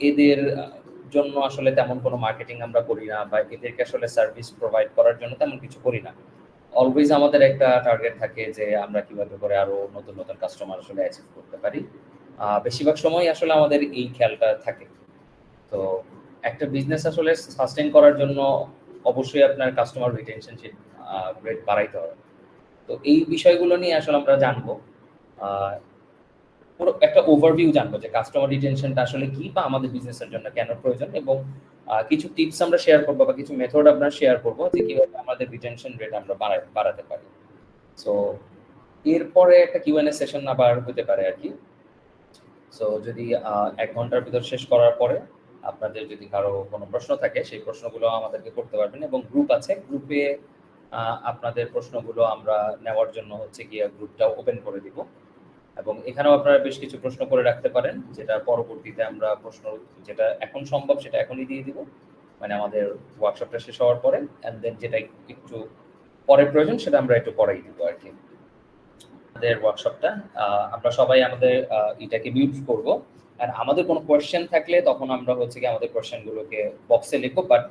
এদের জন্য আসলে তেমন কোনো মার্কেটিং আমরা করি না, বা এদেরকে আসলে সার্ভিস প্রোভাইড করার জন্য তেমন কিছু করি না। অলওয়েজ আমাদের একটা টার্গেট থাকে যে আমরা কিভাবে করে আরো নতুন নতুন কাস্টমার আসলে অ্যাচিভ করতে পারি। বেশিরভাগ সময় আসলে আমাদের এই খেয়ালটা থাকে। তো একটা বিজনেস আসলে সাস্টেইন করার জন্য অবশ্যই আপনার কাস্টমার রিটেনশনশিপ রেট বাড়াইতে হবে। তো এই বিষয়গুলো নিয়ে আসলে আমরা জানবো, পুরো একটা ওভারভিউ জানবো যে কাস্টমার রিটেনশনটা আসলে কি, বা আমাদের বিজনেসের জন্য কেন প্রয়োজন, এবং কিছু টিপস আমরা শেয়ার করবো বা কিছু মেথড আমরা শেয়ার করবো যে কিভাবে আমাদের রিটেনশন রেট আমরা বাড়াতে পারি। সো এরপরে একটা কিউএনএ সেশন আবার হতে পারে আর কি। সো যদি 1 ঘন্টার ভিতর শেষ করার পরে আপনাদের যদি কারো কোনো প্রশ্ন থাকে সেই প্রশ্নগুলো আমাদেরকে করতে পারবেন, এবং গ্রুপ আছে, গ্রুপে আপনাদের প্রশ্নগুলো আমরা নেওয়ার জন্য হচ্ছে গিয়ে গ্রুপটা ওপেন করে দিব, এবং এখানেও আপনারা বেশ কিছু প্রশ্ন করে রাখতে পারেন, যেটা পরবর্তীতে আমরা প্রশ্ন যেটা এখন সম্ভব সেটা এখনই দিয়ে দিব, মানে আমাদের ওয়ার্কশপটা শেষ হওয়ার পরে, এন্ড দেন যেটা একটু পরে প্রয়োজন সেটা আমরা একটু পরেই দিব আর কি। আমাদের ওয়ার্কশপটা আমরা সবাই আমাদের এটাকে মিউট করব, আর আমাদের কোনো কোয়েশ্চেন থাকলে তখন আমরা হচ্ছে কি আমাদের কোয়েশ্চেনগুলোকে বক্সে লিখব, বাট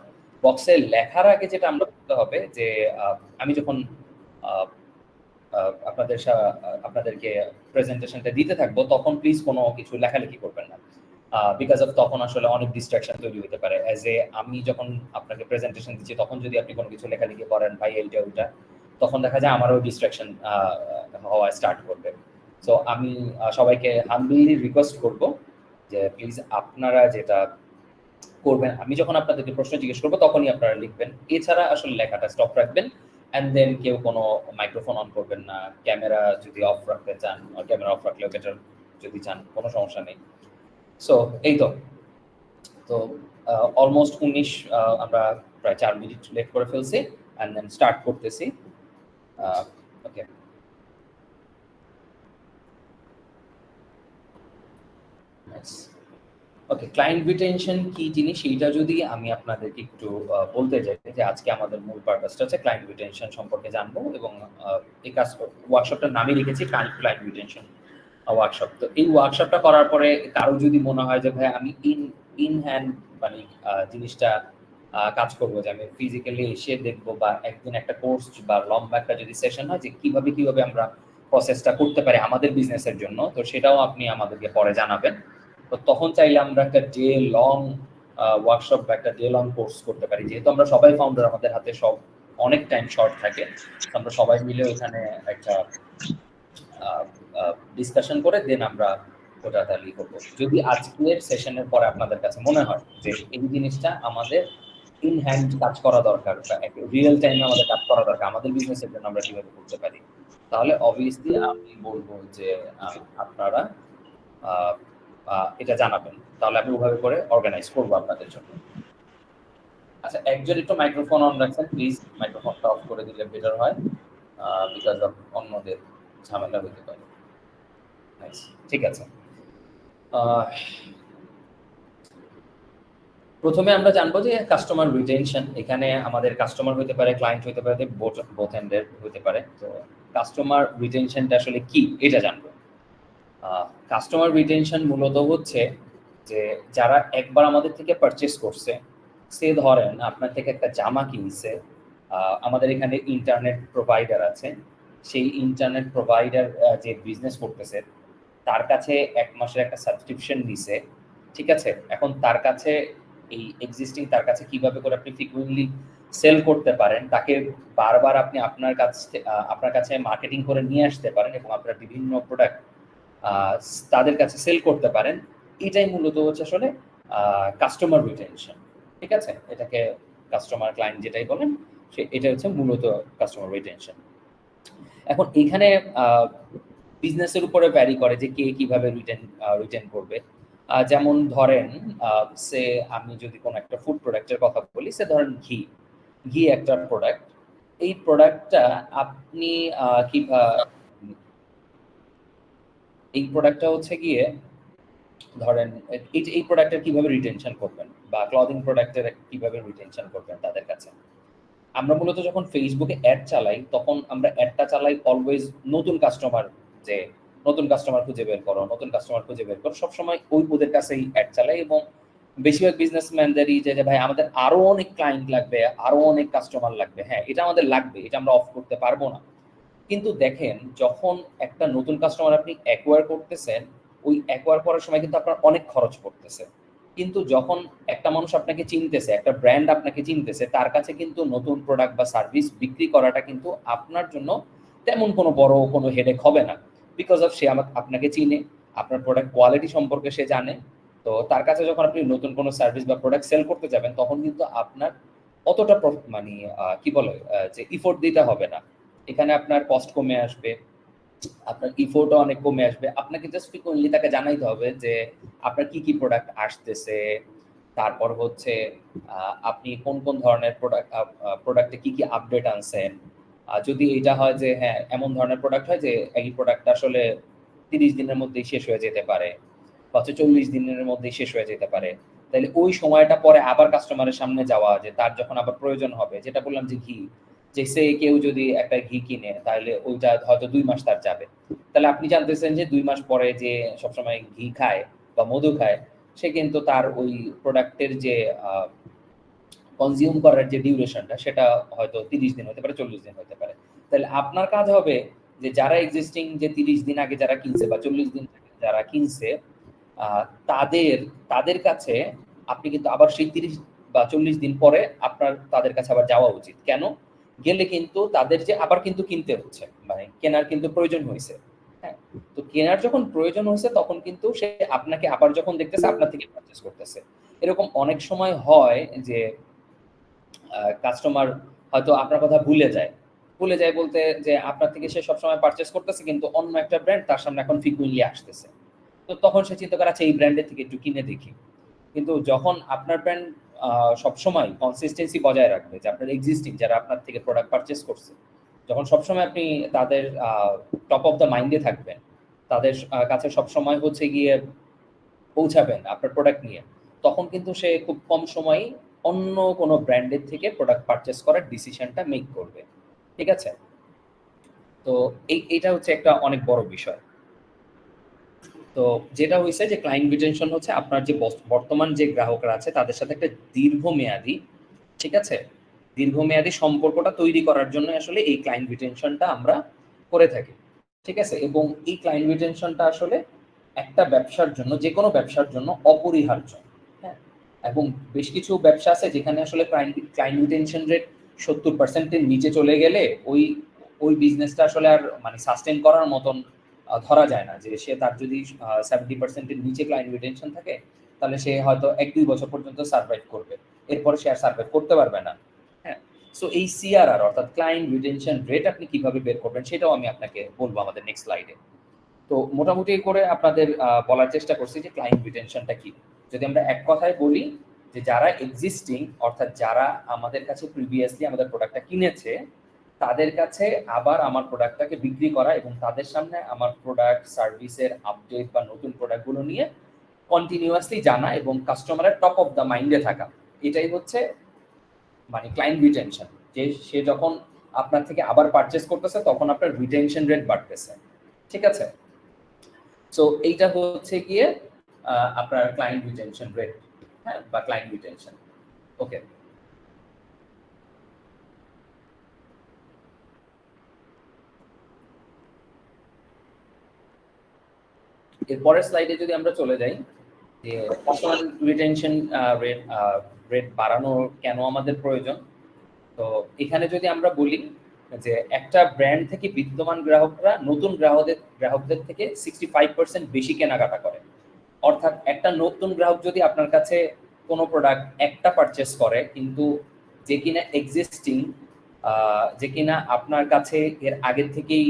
বক্সে লেখার আগে যেটা আমরা করতে হবে যে আমি যখন আপনাদেরকে প্রেজেন্টেশনটা দিতে থাকবো তখন প্লিজ কোনো কিছু লেখালেখি করবেন না, বিকজ অফ তখন আসলে অনেক ডিস্ট্রাকশন তৈরি হতে পারে। অ্যাজ এ আমি যখন আপনাকে প্রেজেন্টেশন দিচ্ছি তখন যদি আপনি কোনো কিছু লেখালেখি করেন ভাই এইটা ওইটা, তখন দেখা যায় আমারও ডিস্ট্রাকশন হওয়া স্টার্ট করবে। সো আমি সবাইকে হাম্বলি রিকোয়েস্ট করব যে প্লিজ আপনারা যেটা করবেন, আমি যখন আপনাদেরকে প্রশ্ন জিজ্ঞেস করবো তখনই আপনারা লিখবেন, এছাড়া আসলে লেখাটা স্টপ রাখবেন। অ্যান্ড দেন কেউ কোনো মাইক্রোফোন অন করবেন না, ক্যামেরা যদি অফ রাখতে চান ক্যামেরা অফ রাখলেও বেটার, যদি চান কোনো সমস্যা নেই। সো এই তো অলমোস্ট 19 আমরা প্রায় 4 মিনিট লেট করে ফেলছি, অ্যান্ড দেন স্টার্ট করতেছি। ওকে, ওকে, ক্লায়েন্ট রিটেনশন কি জিনিস এইটা যদি আমি আপনাদেরকে একটু বলতে যাই, যে আজকে আমাদের মূল পারপাসটা হচ্ছে ক্লায়েন্ট রিটেনশন সম্পর্কে জানবো, এবং এই কাজ ওয়ার্কশপটার নামই লিখেছি ক্লায়েন্ট রিটেনশন ওয়ার্কশপ। তো এই ওয়ার্কশপটা করার পরে কারো যদি মনে হয় যে ভাই আমি ইন হ্যান্ড মানে জিনিসটা কাজ করবো, যে আমি ফিজিক্যালি এসে দেখবো, বা একদিন একটা কোর্স বা লম্বা একটা যদি সেশন হয় যে কিভাবে আমরা প্রসেসটা করতে পারি আমাদের বিজনেসের জন্য, তো সেটাও আপনি আমাদেরকে পরে জানাবেন। তো তখন চাইলে আমরা একটা ডে লং ওয়ার্কশপ বা একটা ডে লং কোর্স করতে পারি, যেহেতু আমরা সবাই ফাউন্ডার, আমাদের হাতে সব অনেক টাইম শর্ট থাকে, আমরা সবাই মিলে ওখানে একটা ডিসকাশন করে দেন আমরা ওটা তাহলে করবো। যদি আজকের সেশনের পরে আপনাদের কাছে মনে হয় যে এই জিনিসটা আমাদের ইন হ্যান্ড কাজ করা দরকার, বা রিয়েল টাইমে আমাদের কাজ করা দরকার আমাদের বিজনেসের জন্য, আমরা কিভাবে করতে পারি, তাহলে অবভিয়াসলি আমি বলবো যে আপনারা এটা জানাবেন, তাহলে আমি ওভাবে করে অর্গানাইজ করবো আপনাদের জন্য। আচ্ছা, একজন একটু মাইক্রোফোন অন রাখছেন, প্লিজ মাইক্রোফোনটা অফ করে দিলে বেটার হয়, বিকজ অফ অন্যদের ঝামেলা হতে পারে। ঠিক আছে, প্রথমে আমরা জানবো যে কাস্টমার রিটেনশন। এখানে আমাদের কাস্টমার হতে পারে, ক্লায়েন্ট হতে পারে, বোথ এন্ডের হতে পারে। তো কাস্টমার রিটেনশনটা আসলে কি এটা জানবো। কাস্টমার রিটেনশন মূলত হচ্ছে যে যারা একবার আমাদের থেকে পারচেস করছে, সে ধরেন আপনার থেকে একটা জামা কিনছে, আমাদের এখানে ইন্টারনেট প্রোভাইডার আছে, সেই ইন্টারনেট প্রোভাইডার যে বিজনেস করতেছে তার কাছে 1 মাসের একটা সাবস্ক্রিপশন নিছে, ঠিক আছে। এখন তার কাছে এই এক্সিস্টিং, তার কাছে কিভাবে করে আপনি ফ্রিকুয়েন্টলি সেল করতে পারেন, তাকে বারবার আপনি আপনার কাছে মার্কেটিং করে নিয়ে আসতে পারেন, এবং আপনার বিভিন্ন প্রোডাক্ট তাদের কাছে সেল করতে পারেন, এটাই মূলত হচ্ছে আসলে কাস্টমার রিটেনশন, ঠিক আছে। এটাকে কাস্টমার ক্লায়েন্ট যেটাই বলেন, এটা হচ্ছে মূলত কাস্টমার রিটেনশন। এখন এখানে বিজনেসের উপরে ভ্যারি করে যে কে কিভাবে রিটেন করবে। যেমন ধরেন সে আমি যদি কোনো একটা ফুড প্রোডাক্টের কথা বলি, সে ধরেন ঘি একটা প্রোডাক্ট, এই প্রোডাক্টটা আপনি এই প্রোডাক্টটা হচ্ছে গিয়ে ধরেন এই প্রোডাক্টের কিভাবে রিটেনশন করবেন, বা ক্লদিং প্রোডাক্টের কিভাবে রিটেনশন করবেন তাদের কাছে। আমরা মূলত যখন ফেসবুকে অ্যাড চালাই তখন আমরা অ্যাডটা চালাই অলওয়েজ নতুন কাস্টমার যে নতুন কাস্টমার খুঁজে বের করো, নতুন কাস্টমার খুঁজে বের করো, সবসময় ওদের কাছেই অ্যাড চালায়। এবং বেশিরভাগ বিজনেসম্যানদেরই যে ভাই আমাদের আরো অনেক ক্লায়েন্ট লাগবে, আরো অনেক কাস্টমার লাগবে। হ্যাঁ, এটা আমাদের লাগবে, এটা আমরা অফ করতে পারবো না। কিন্তু দেখেন, যখন একটা নতুন কাস্টমার আপনি অ্যাকোয়ার করতেছেন, ওই অ্যাকোয়ার করার সময় কিন্তু আপনার অনেক খরচ পড়তেছে। কিন্তু যখন একটা মানুষ আপনাকে চিনতেছে, একটা ব্র্যান্ড আপনাকে চিনতেছে, তার কাছে কিন্তু নতুন প্রোডাক্ট বা সার্ভিস বিক্রি করাটা কিন্তু আপনার জন্য তেমন কোনো বড় কোনো হেডেক হবে না। বিকজ অফ সে আপনাকে চিনে, আপনার প্রোডাক্ট কোয়ালিটি সম্পর্কে সে জানে। তো তার কাছে যখন আপনি নতুন কোনো সার্ভিস বা প্রোডাক্ট সেল করতে যাবেন, তখন কিন্তু আপনার অতটা মানে কি বলে যে ইফোর্ট দিতে হবে না। এখানে আপনার কস্ট কমে আসবে, আপনার ইফোর্টও অনেক কমে আসবে। আপনাকে জাস্ট ফ্রিকোয়েন্টলি তাকে জানাইতে হবে যে আপনার কি কি প্রোডাক্ট আসতেছে, তারপর হচ্ছে আপনি কোন কোন ধরনের প্রোডাক্টে কি কি আপডেট আনছেন। যদি এটা হয় যে হ্যাঁ এমন ধরনের প্রোডাক্ট হয় যে এই প্রোডাক্টটা আসলে 30 দিনের মধ্যেই শেষ হয়ে যেতে পারে, বা 40 দিনের মধ্যেই শেষ হয়ে যেতে পারে, তাহলে ওই সময়টা পরে আবার কাস্টমারের সামনে যাওয়া, যে তার যখন আবার প্রয়োজন হবে, যেটা বললাম যে ঘি, যে সে কেউ যদি একটা ঘি কিনে তাহলে ওইটা হয়তো 2 মাস তার যাবে। তাহলে আপনি জানতেছেন যে 2 মাস পরে যে সবসময় ঘি খায় বা মধু খায়, সে কিন্তু তার ওই প্রোডাক্টের যে কনজিউম করার যে ডিউরেশনটা, সেটা হয়তো 30 দিন হতে পারে, 40 দিন হতে পারে। তাহলে আপনার কাজ হবে যে যারা এক্সিস্টিং, যে 30 দিন আগে যারা কিনছে বা 40 দিন আগে যারা কিনছে, তাদের তাদের কাছে আপনি কিন্তু আবার সেই 30 বা 40 দিন পরে আপনার তাদের কাছে আবার যাওয়া উচিত। কেন? গেলে কিন্তু তাদের যে আবার কিন্তু কিনতে হচ্ছে, মানে কেনার কিন্তু প্রয়োজন হয়েছে। হ্যাঁ, তো কেনার যখন প্রয়োজন হয়েছে তখন কিন্তু সে আপনাকে আবার যখন দেখতেছে আপনার থেকে পারচেজ করতেছে। এরকম অনেক সময় হয় যে কাস্টমার হয়তো আপনার কথা ভুলে যায়। ভুলে যায় বলতে যে আপনার থেকে সে সবসময় পারচেজ করতেছে, কিন্তু অন্য একটা ব্র্যান্ড তার সামনে এখন ফ্রিকুয়েন্টলি আসতেছে। তো তখন সে চিন্তা করে আচ্ছা এই ব্র্যান্ডের থেকে একটু কিনে দেখি। কিন্তু যখন আপনার ব্র্যান্ড সবসময় কনসিস্টেন্সি বজায় রাখবে, যে আপনার এক্সিস্টিং যারা আপনার থেকে প্রোডাক্ট পারচেজ করছে, যখন সবসময় আপনি তাদের টপ অফ দ্য মাইন্ডে থাকবেন, তাদের কাছে সবসময় হচ্ছে গিয়ে পৌঁছাবেন আপনার প্রোডাক্ট নিয়ে, তখন কিন্তু সে খুব কম সময়ই অন্য কোনো ব্র্যান্ডের থেকে প্রোডাক্ট পারচেজ করার ডিসিশনটা মেক করবে। ঠিক আছে? তো এইটা হচ্ছে একটা অনেক বড় বিষয়। তো যেটা হইছে যে ক্লায়েন্ট রিটেনশন হচ্ছে আপনার যে বর্তমান যে গ্রাহকরা আছে তাদের সাথে একটা দীর্ঘমেয়াদী, ঠিক আছে? দীর্ঘমেয়াদী সম্পর্কটা তৈরি করার জন্য আসলে এই ক্লায়েন্ট রিটেনশনটা আমরা করে থাকি। ঠিক আছে? এবং এই ক্লায়েন্ট রিটেনশনটা আসলে একটা ব্যবসার জন্য, যেকোনো ব্যবসার জন্য অপরিহার্য। হ্যাঁ? এবং বেশ কিছু ব্যবসা আছে যেখানে আসলে ক্লায়েন্ট রিটেনশন রেট 70% এর নিচে চলে গেলে ওই বিজনেসটা আসলে আর মানে সাস্টেইন করার মতন ধরা যায় না। যে সে তার যদি 70% এর নিচে ক্লায়েন্ট রিটেনশন থাকে, তাহলে সে হয়তো ১-২ বছর পর্যন্ত সারভাইভ করবে। এরপরে সে আর সারভাইভ করতে পারবে না। হ্যাঁ? সো এই সিআরআর অর্থাৎ ক্লায়েন্ট রিটেনশন রেট আপনি কিভাবে বের করবেন সেটাও আমি আপনাকে বলবো আমাদের নেক্সট স্লাইডে। তো মোটামুটি করে আপনাদের বলার চেষ্টা করছি যে ক্লায়েন্ট রিটেনশনটা কি। যদি আমরা এক কথায় বলি যে যারা এক্সিস্টিং অর্থাৎ যারা আমাদের কাছে প্রিভিয়াসলি আমাদের প্রোডাক্টটা কিনেছে, তাদের কাছে আবার আমার প্রোডাক্টটাকে বিক্রি করা এবং তাদের সামনে আমার প্রোডাক্ট সার্ভিসের আপডেট বা নতুন প্রোডাক্টগুলো নিয়ে কন্টিনিউয়াসলি জানা এবং কাস্টমারের টপ অফ দ্য মাইন্ডে থাকা। এটাই হচ্ছে মানে ক্লায়েন্ট রিটেনশন। যে সে যখন আপনার থেকে আবার পারচেজ করতেছে তখন আপনার রিটেনশন রেট বাড়তেছে। ঠিক আছে? সো এইটা হচ্ছে গিয়ে আপনার ক্লায়েন্ট রিটেনশন রেট, হ্যাঁ, বা ক্লায়েন্ট রিটেনশন। ওকে, এর পরের স্লাইডে যদি আমরা চলে যাই, যে কাস্টমার রিটেনশন রেট রেট বাড়ানো কেন আমাদের প্রয়োজন। তো এখানে যদি আমরা বলি যে একটা ব্র্যান্ড থেকে বিদ্যমান গ্রাহকরা নতুন গ্রাহকদের থেকে 65% বেশি কেনাকাটা করে। অর্থাৎ একটা নতুন গ্রাহক যদি আপনার কাছে কোনো প্রোডাক্ট একটা পারচেস করে, কিন্তু যে কিনা এক্সিস্টিং, যে কিনা আপনার কাছে এর আগের থেকেই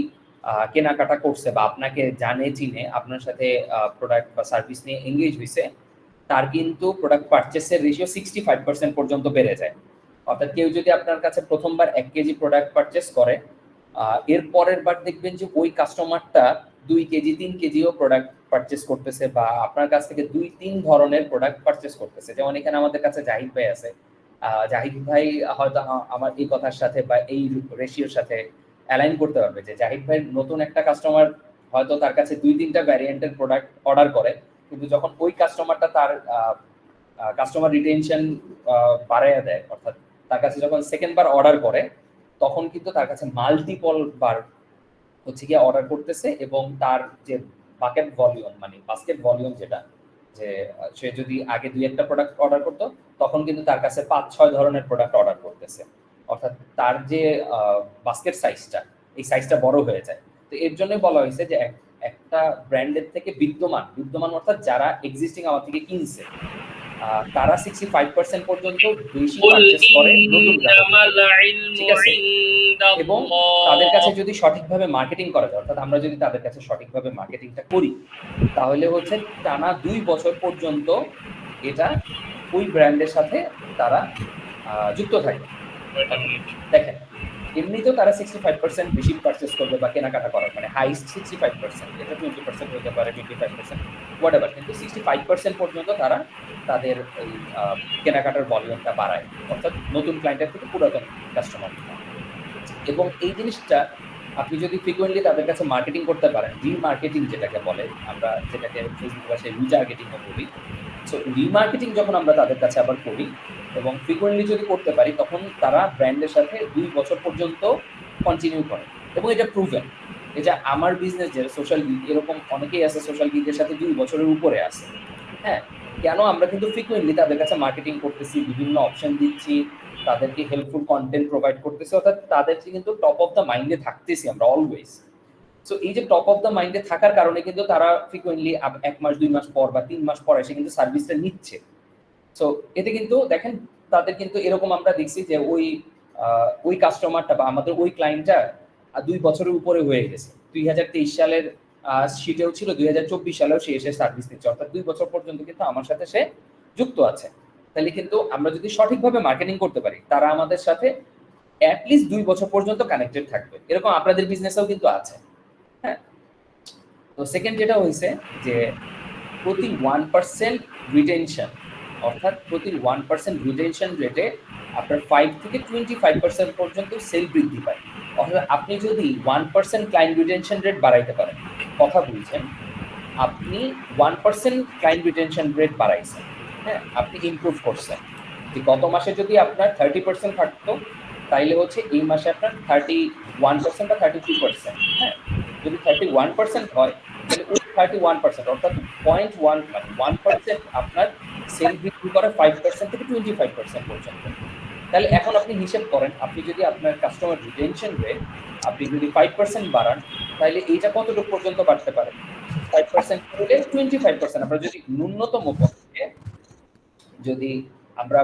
কেনাকাটা করছে বা আপনাকে জানে চিনে আপনার সাথে প্রোডাক্ট বা সার্ভিস নিয়ে এঙ্গেজ হয়েছে, তার কিন্তু প্রোডাক্ট পারচেসের রেশিও 65% পর্যন্ত বেড়ে যায়। অর্থাৎ কেউ যদি আপনার কাছে প্রথমবার 1 কেজি প্রোডাক্ট পারচেস করে, এর পরের বার দেখবেন যে ওই কাস্টমারটা 2 কেজি 3 কেজিও প্রোডাক্ট পারচেস করতেছে, বা আপনার কাছ থেকে 2-3 ধরনের প্রোডাক্ট পারচেস করতেছে। যেমন এখানে আমাদের কাছে জাহিদ ভাই আছে। জাহিদ ভাই হয়তো আমার এই কথার সাথে বা এই রেশিওর সাথে অ্যালাইন করতে পারবে যে জাহিদ ভাই নতুন একটা কাস্টমার হয়তো তার কাছে 2-3টা ভ্যারিয়েন্টের প্রোডাক্ট অর্ডার করে, কিন্তু যখন ওই কাস্টমারটা তার কাস্টমার রিটেনশন বাড়াইয়া দেয়, অর্থাৎ তার কাছে যখন সেকেন্ড বার অর্ডার করে, তখন কিন্তু তার কাছে মাল্টিপল বার হচ্ছে গিয়ে অর্ডার করতেছে, এবং তার যে বাস্কেট ভলিউম যেটা, যে সে যদি আগে 2-1টা প্রোডাক্ট অর্ডার করতো, তখন কিন্তু তার কাছে 5-6 ধরনের প্রোডাক্ট অর্ডার করতেছে। অর্থাৎ তার যে বাস্কেট সাইজটা, এই সাইজটা বড় হয়ে যায়। তো এর জন্যই বলা হয়েছে যে একটা ব্র্যান্ডের থেকে বিদ্যমান অর্থাৎ যারা এক্সিস্টিং আমার থেকে কিনছে, তারা 65% পর্যন্ত বেশি قل পারচেজ করে নতুন إنما গ্রাহক, العلم ঠিক আছে? عند এবং তাদের কাছে الله যদি সঠিকভাবে মার্কেটিং করা যায়, অর্থাৎ আমরা যদি তাদের কাছে সঠিকভাবে মার্কেটিংটা করি, তাহলে হচ্ছে টানা 2 বছর পর্যন্ত এটা ওই ব্র্যান্ডের সাথে তারা যুক্ত থাকে। দেখেন, এমনিতেও তারা 65% বেশি পারচেজ করবে বা কেনাকাটা করার, মানে হাইস্ট 65%, এটা 20% হতে পারে, 25%, হোয়াটএভার, কিন্তু 65% পর্যন্ত তারা তাদের এই কেনাকাটার ভলিউমটা বাড়ায়, অর্থাৎ নতুন ক্লায়েন্টের থেকে পুরাতন কাস্টমার। এবং এই জিনিসটা আপনি যদি ফ্রিকোয়েন্টলি তাদের কাছে মার্কেটিং করতে পারেন, রিমার্কেটিং যেটাকে বলে, আমরা যেটাকে ফেসবুক ভাষায় রিটার্গেটিংও বলি। সো রিমার্কেটিং যখন আমরা তাদের কাছে আবার করি এবং ফ্রিকোয়েন্টলি যদি করতে পারি, তখন তারা ব্র্যান্ডের সাথে 2 বছর পর্যন্ত কন্টিনিউ করে, এবং এটা প্রুভেন। এটা আমার বিজনেস যে সোশ্যাল মিডিয়া, এরকম অনেকেই আছে সোশ্যাল মিডিয়ার সাথে 2 বছরের উপরে আছে। হ্যাঁ, কেন? আমরা কিন্তু ফ্রিকোয়েন্টলি তাদের কাছে মার্কেটিং করতেছি, বিভিন্ন অপশন দিচ্ছি, তাদেরকে হেল্পফুল কন্টেন্ট প্রোভাইড করতেছি, অর্থাৎ তাদেরকে কিন্তু টপ অফ দ্য মাইন্ডে থাকতেছি আমরা অলওয়েজ। সো এই যে টপ অফ দ্য মাইন্ডে থাকার কারণে কিন্তু তারা ফ্রিকোয়েন্টলি 1 মাস 2 মাস পর বা 3 মাস পর এসে কিন্তু সার্ভিসটা নিচ্ছে। সো এতে কিন্তু দেখেন, তাদের কিন্তু এরকম আমরা দেখছি যে ওই কাস্টমারটা বা আমাদের ওই ক্লায়েন্টটা 2 বছরের উপরে হয়ে গেছে। 2023 সালের শীটেও ছিল, 2024 সালেও সে এসে সার্ভিস নিচ্ছে, অর্থাৎ 2 বছর পর্যন্ত কিন্তু আমার সাথে সে যুক্ত আছে। তাহলে কিন্তু আমরা যদি সঠিকভাবে মার্কেটিং করতে পারি, তারা আমাদের সাথে এট লিস্ট 2 বছর পর্যন্ত কানেক্টেড থাকবে। এরকম আপনাদের বিজনেসেও কিন্তু আছে। হ্যাঁ, তো সেকেন্ড যেটা হয়েছে যে প্রতি 1% রিটেনশন, অর্থাৎ প্রতি 1% রিটেনশন রেটে আপনার 5 থেকে 25% পর্যন্ত সেল বৃদ্ধি পায়। অর্থাৎ আপনি যদি 1% ক্লায়েন্ট রিটেনশন রেট বাড়াইতে পারেন, কথা বলছেন, আপনি 1% ক্লায়েন্ট রিটেনশন রেট বাড়াইছেন। হ্যাঁ, আপনি ইমপ্রুভ করছেন। যে গত মাসে যদি আপনার 30% থাকতো, তাইলে হচ্ছে এই মাসে আপনার 31% বা 33%। হ্যাঁ, যদি 31% হয়, তাহলে ওই 31% অর্থাৎ 0.1 মানে 1% আপনার সেল বৃদ্ধি করে 5% থেকে 25% পর্যন্ত। তাহলে এখন আপনি হিসেব করেন, আপনি যদি আপনার কাস্টমার রিটেনশন রেট আপনি যদি 5% বাড়ান, তাহলে এইটা কতটুকু পর্যন্ত বাড়তে পারে? 5% হলে 25%। আমরা যদি ন্যূনতম পক্ষে যদি আমরা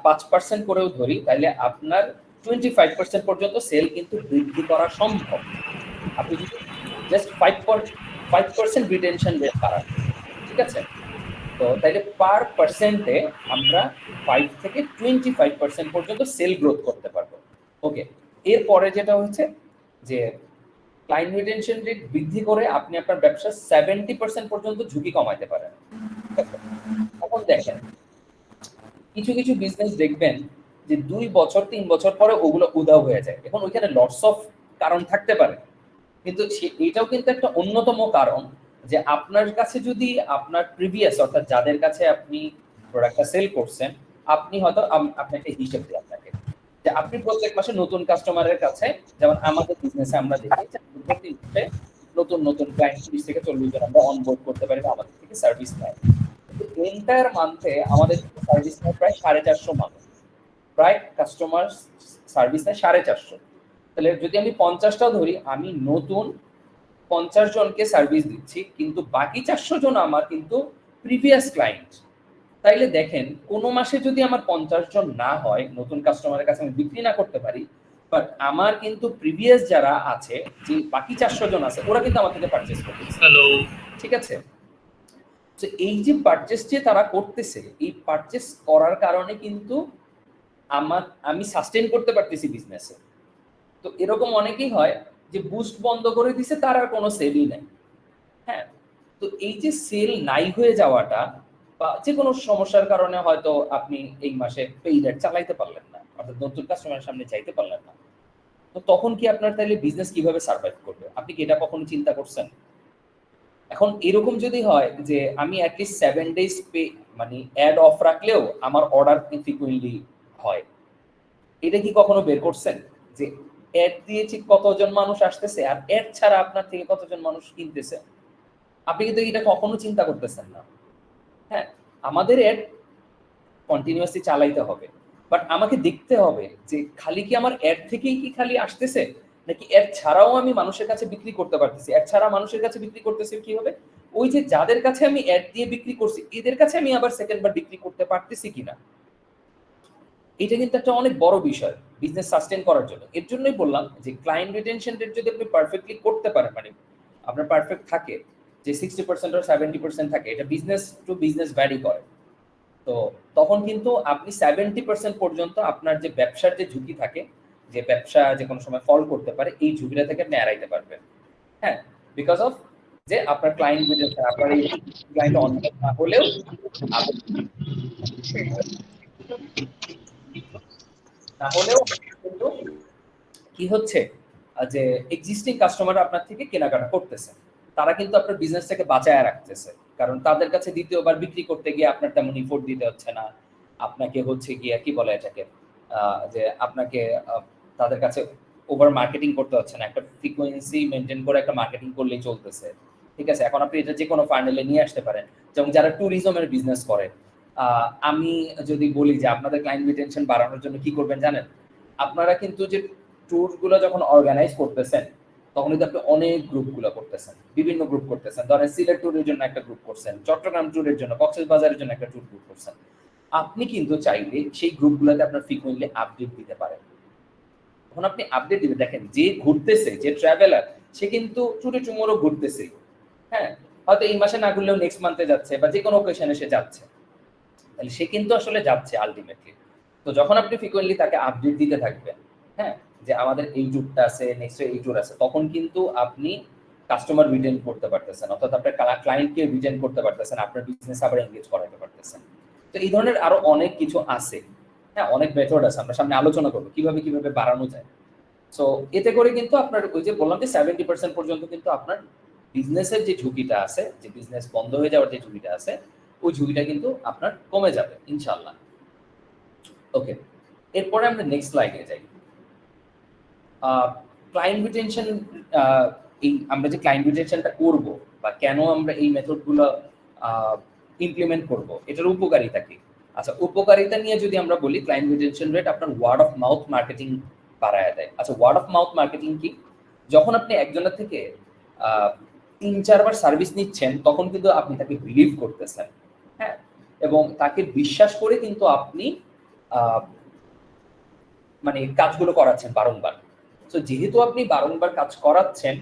5% করেও ধরি, তাহলে আপনার 25% পর্যন্ত সেল কিন্তু বৃদ্ধি করা সম্ভব। আপনি যদি জাস্ট 5% রিটেনশন রেট বাড়ান, ঠিক আছে? তো তাইলে পার পার্সেন্টে আমরা 5 থেকে 25% পর্যন্ত সেল গ্রোথ করতে পারবো। ওকে, এরপরে যেটা হচ্ছে যে ক্লায়েন্ট রিটেনশন রেট বৃদ্ধি করে আপনি আপনার ব্যবসা 70% পর্যন্ত ঝুঁকি কমাইতে পারেন। এখন দেখেন, কিছু কিছু বিজনেস দেখবেন যে 2 বছর 3 বছর পরে ওগুলো উধাও হয়ে যায়। এখন ওইখানে লটস অফ কারণ থাকতে পারে, কিন্তু এটাও কিন্তু একটা অন্যতম কারণ যে আপনার কাছে যদি আপনার প্রিভিয়াস, অর্থাৎ যাদের কাছে আপনি প্রোডাক্টটা সেল করছেন, আপনি হয়তো আপনাকে হিসেব দিই আপনাকে, যে আপনি প্রত্যেক মাসে নতুন কাস্টমারের কাছে, যেমন আমাদের বিজনেসে আমরা দেখি যে প্রতি মাসে নতুন নতুন ক্লায়েন্ট 30 থেকে 40 জন আমরা অনবোর্ড করতে পারি বা আমাদের থেকে সার্ভিস নেয়। কিন্তু এন্টায়ার মান্থে আমাদের থেকে সার্ভিস নেয় প্রায় 450 মানুষ, প্রায় কাস্টমার সার্ভিস নেয় 450। তাহলে যদি আমি 50টাও ধরি, আমি নতুন 50 জনকে সার্ভিস দিচ্ছি, কিন্তু বাকি 400 জন আমার কিন্তু প্রিভিয়াস ক্লায়েন্ট। তাইলে দেখেন, কোন মাসে যদি আমার 50 জন না হয়, নতুন কাস্টমারের কাছে আমি বিক্রি না করতে পারি, বাট আমার কিন্তু প্রিভিয়াস যারা আছে, যে বাকি 400 জন আছে, ওরা কিন্তু আমার থেকে পারচেজ করতেছে। হ্যালো, ঠিক আছে? তো এই যে পারচেজ যে তারা করতেছে, এই পারচেজ করার কারণে কিন্তু আমি সাস্টেইন করতে পারতেছি বিজনেসে। তো এরকম অনেকেই হয় যে বুস্ট বন্ধ করে দিছে, তার আর কোনো সেলই নাই। হ্যাঁ, তো এই যে সেল নাই হয়ে যাওয়াটা বা যে কোনো সমস্যার কারণে হয়তো আপনি এই মাসে পেইড অ্যাড চালাইতে পারলেন না, অর্থাৎ নতুন কাস্টমারের সামনে যাইতে পারলেন না, তো তখন কি আপনার তাহলে বিজনেস কিভাবে সার্ভাইভ করবে? আপনি কি এটা কখনো চিন্তা করছেন? এখন এরকম যদি হয় যে আমি অ্যাটলিস্ট 7 ডেজ পে মানে অ্যাড অফ রাখলেও আমার অর্ডার ফ্রিকুয়েন্টলি হয়, এটা কি কখনো বের করছেন যে অ্যাড দিয়ে ঠিক কতজন মানুষ আসতেছে আর অ্যাড ছাড়া আপনার থেকে কতজন মানুষ কিনতেছে? আপনি কিন্তু এটা কখনো চিন্তা করতেছেন না। হ্যাঁ, আমাদের অ্যাড কন্টিনিউয়াসলি চালাইতে হবে, বাট আমাকে দেখতে হবে যে খালি কি আমার অ্যাড থেকেই কি খালি আসতেছে, নাকি অ্যাড ছাড়াও আমি মানুষের কাছে বিক্রি করতে পারতেছি। অ্যাড ছাড়া মানুষের কাছে বিক্রি করতেছি কিভাবে? ওই যে যাদের কাছে আমি অ্যাড দিয়ে বিক্রি করছি এদের কাছে আমি আবার সেকেন্ড বার বিক্রি করতে পারতেছি কিনা, এটা কিন্তু একটা অনেক বড় বিষয় বিজনেস সাস্টেইন করার জন্য। এর জন্যই বললাম যে ক্লায়েন্ট রিটেনশন রেট যদি আপনি পারফেক্টলি করতে পারেন, মানে আপনার পারফেক্ট থাকে যে 60% or 70% থাকে, এটা বিজনেস টু বিজনেস ভ্যারি করে। তো তখন কিন্তু আপনি 70% পর্যন্ত আপনার যে ব্যবসার যে ঝুঁকি থাকে, যে ব্যবসা যে কোনো সময় ফল করতে পারে, এই ঝুঁকিটা থেকে আপনি এড়াইতে পারবেন। হ্যাঁ, বিকজ অফ যে আপনার ক্লায়েন্ট রিটেনশন, আপনার এই ক্লায়েন্ট অনলাইন না হলেও না হলেও কিন্তু কি হচ্ছে যে এক্সিস্টিং কাস্টমার আপনার থেকে কেনাকাটা করতেছে, তারা কিন্তু আপনার বিজনেসটাকে বাঁচায় রাখতেছে, কারণ তাদের কাছে দ্বিতীয়বার বিক্রি করতে গিয়ে আপনার তেমন ইফোর্ট দিতে হচ্ছে না। আপনাকে হচ্ছে গিয়ে কি বলে এটাকে যে আপনাকে তাদের কাছে ওভার মার্কেটিং করতে হচ্ছে না, একটা ফ্রিকোয়েন্সি মেনটেন করে একটা মার্কেটিং করলেই চলতেছে। ঠিক আছে, এখন আপনি এটা যে কোনো ফানেলে নিয়ে আসতে পারেন। যেমন যারা ট্যুরিজমের বিজনেস করে, আমি যদি বলি যে আপনাদের ক্লায়েন্ট রিটেনশন বাড়ানোর জন্য কি করবেন জানেন? আপনারা কিন্তু যে ট্যুর গুলো যখন অর্গানাইজ করতেছেন তখন কিন্তু আপনি অনেক গ্রুপগুলো করতেছেন, বিভিন্ন গ্রুপ করতেছেন। ধরেন সিলেট ট্যুরের জন্য একটা গ্রুপ করছেন, চট্টগ্রাম ট্যুরের জন্য, কক্সবাজারের জন্য একটা ট্যুর গ্রুপ করছেন। আপনি কিন্তু চাইলে সেই গ্রুপগুলোতে আপনার ফ্রিকুয়েন্টলি আপডেট দিতে পারেন। তখন আপনি আপডেট দিবেন, দেখেন যে ঘুরতেছে, যে ট্রাভেলার, সে কিন্তু ট্যুরে টুমোরও ঘুরতেছে। হ্যাঁ, হয়তো এই মাসে না ঘুরলেও নেক্সট মান্থে যাচ্ছে বা যে কোনো অকেশনে সে যাচ্ছে, তাহলে সে কিন্তু আসলে যাচ্ছে আলটিমেটলি। তো যখন আপনি ফ্রিকোয়েন্টলি তাকে আপডেট দিতে থাকবেন, হ্যাঁ, যে আমাদের এই ট্যুরটা আছে, নেক্সট এই ট্যুর আছে, তখন কিন্তু আপনি কাস্টমার রিটেন করতে পারতেছেন, অর্থাৎ আপনার ক্লায়েন্টকে রিটেন করতে পারতেছেন, আপনার বিজনেস আবার এনগেজ করাতে পারতেছেন। তো এই ধরনের আরো অনেক কিছু আছে। হ্যাঁ, অনেক মেথড আছে, আমরা সামনে আলোচনা করবো কিভাবে কিভাবে বাড়ানো যায়। সো এতে করে কিন্তু আপনার ওই যে বললাম যে 70% পর্যন্ত কিন্তু আপনার বিজনেসের যে ঝুঁকিটা আছে, যে বিজনেস বন্ধ হয়ে যাওয়ার যে ঝুঁকিটা আছে, ওই ঝুঁকিটা কিন্তু আপনার কমে যাবে ইনশাআল্লাহ। ওকে, এরপরে আমরা নেক্সট স্লাইডে যাই। ক্লায়েন্ট রিটেনশন, এই আমরা যে ক্লায়েন্ট রিটেনশনটা করব বা কেন আমরা এই মেথডগুলো ইমপ্লিমেন্ট করব, এটার উপকারিতা কি? আচ্ছা, উপকারিতা নিয়ে যদি আমরা বলি, ক্লায়েন্ট রিটেনশন রেট আপনার ওয়ার্ড অফ মাউথ মার্কেটিং বাড়ায় দেয়। আচ্ছা, ওয়ার্ড অফ মাউথ মার্কেটিং কি? যখন আপনি একজনের থেকে 3-4 বার সার্ভিস নিচ্ছেন তখন কিন্তু আপনি তাকে বিলিভ করতেছেন। হ্যাঁ, এবং তাকে বিশ্বাস করে কিন্তু আপনি মানে কাজগুলো করাচ্ছেন বারংবার। তো যেহেতু আপনি বারংবার কাজ করাচ্ছেন,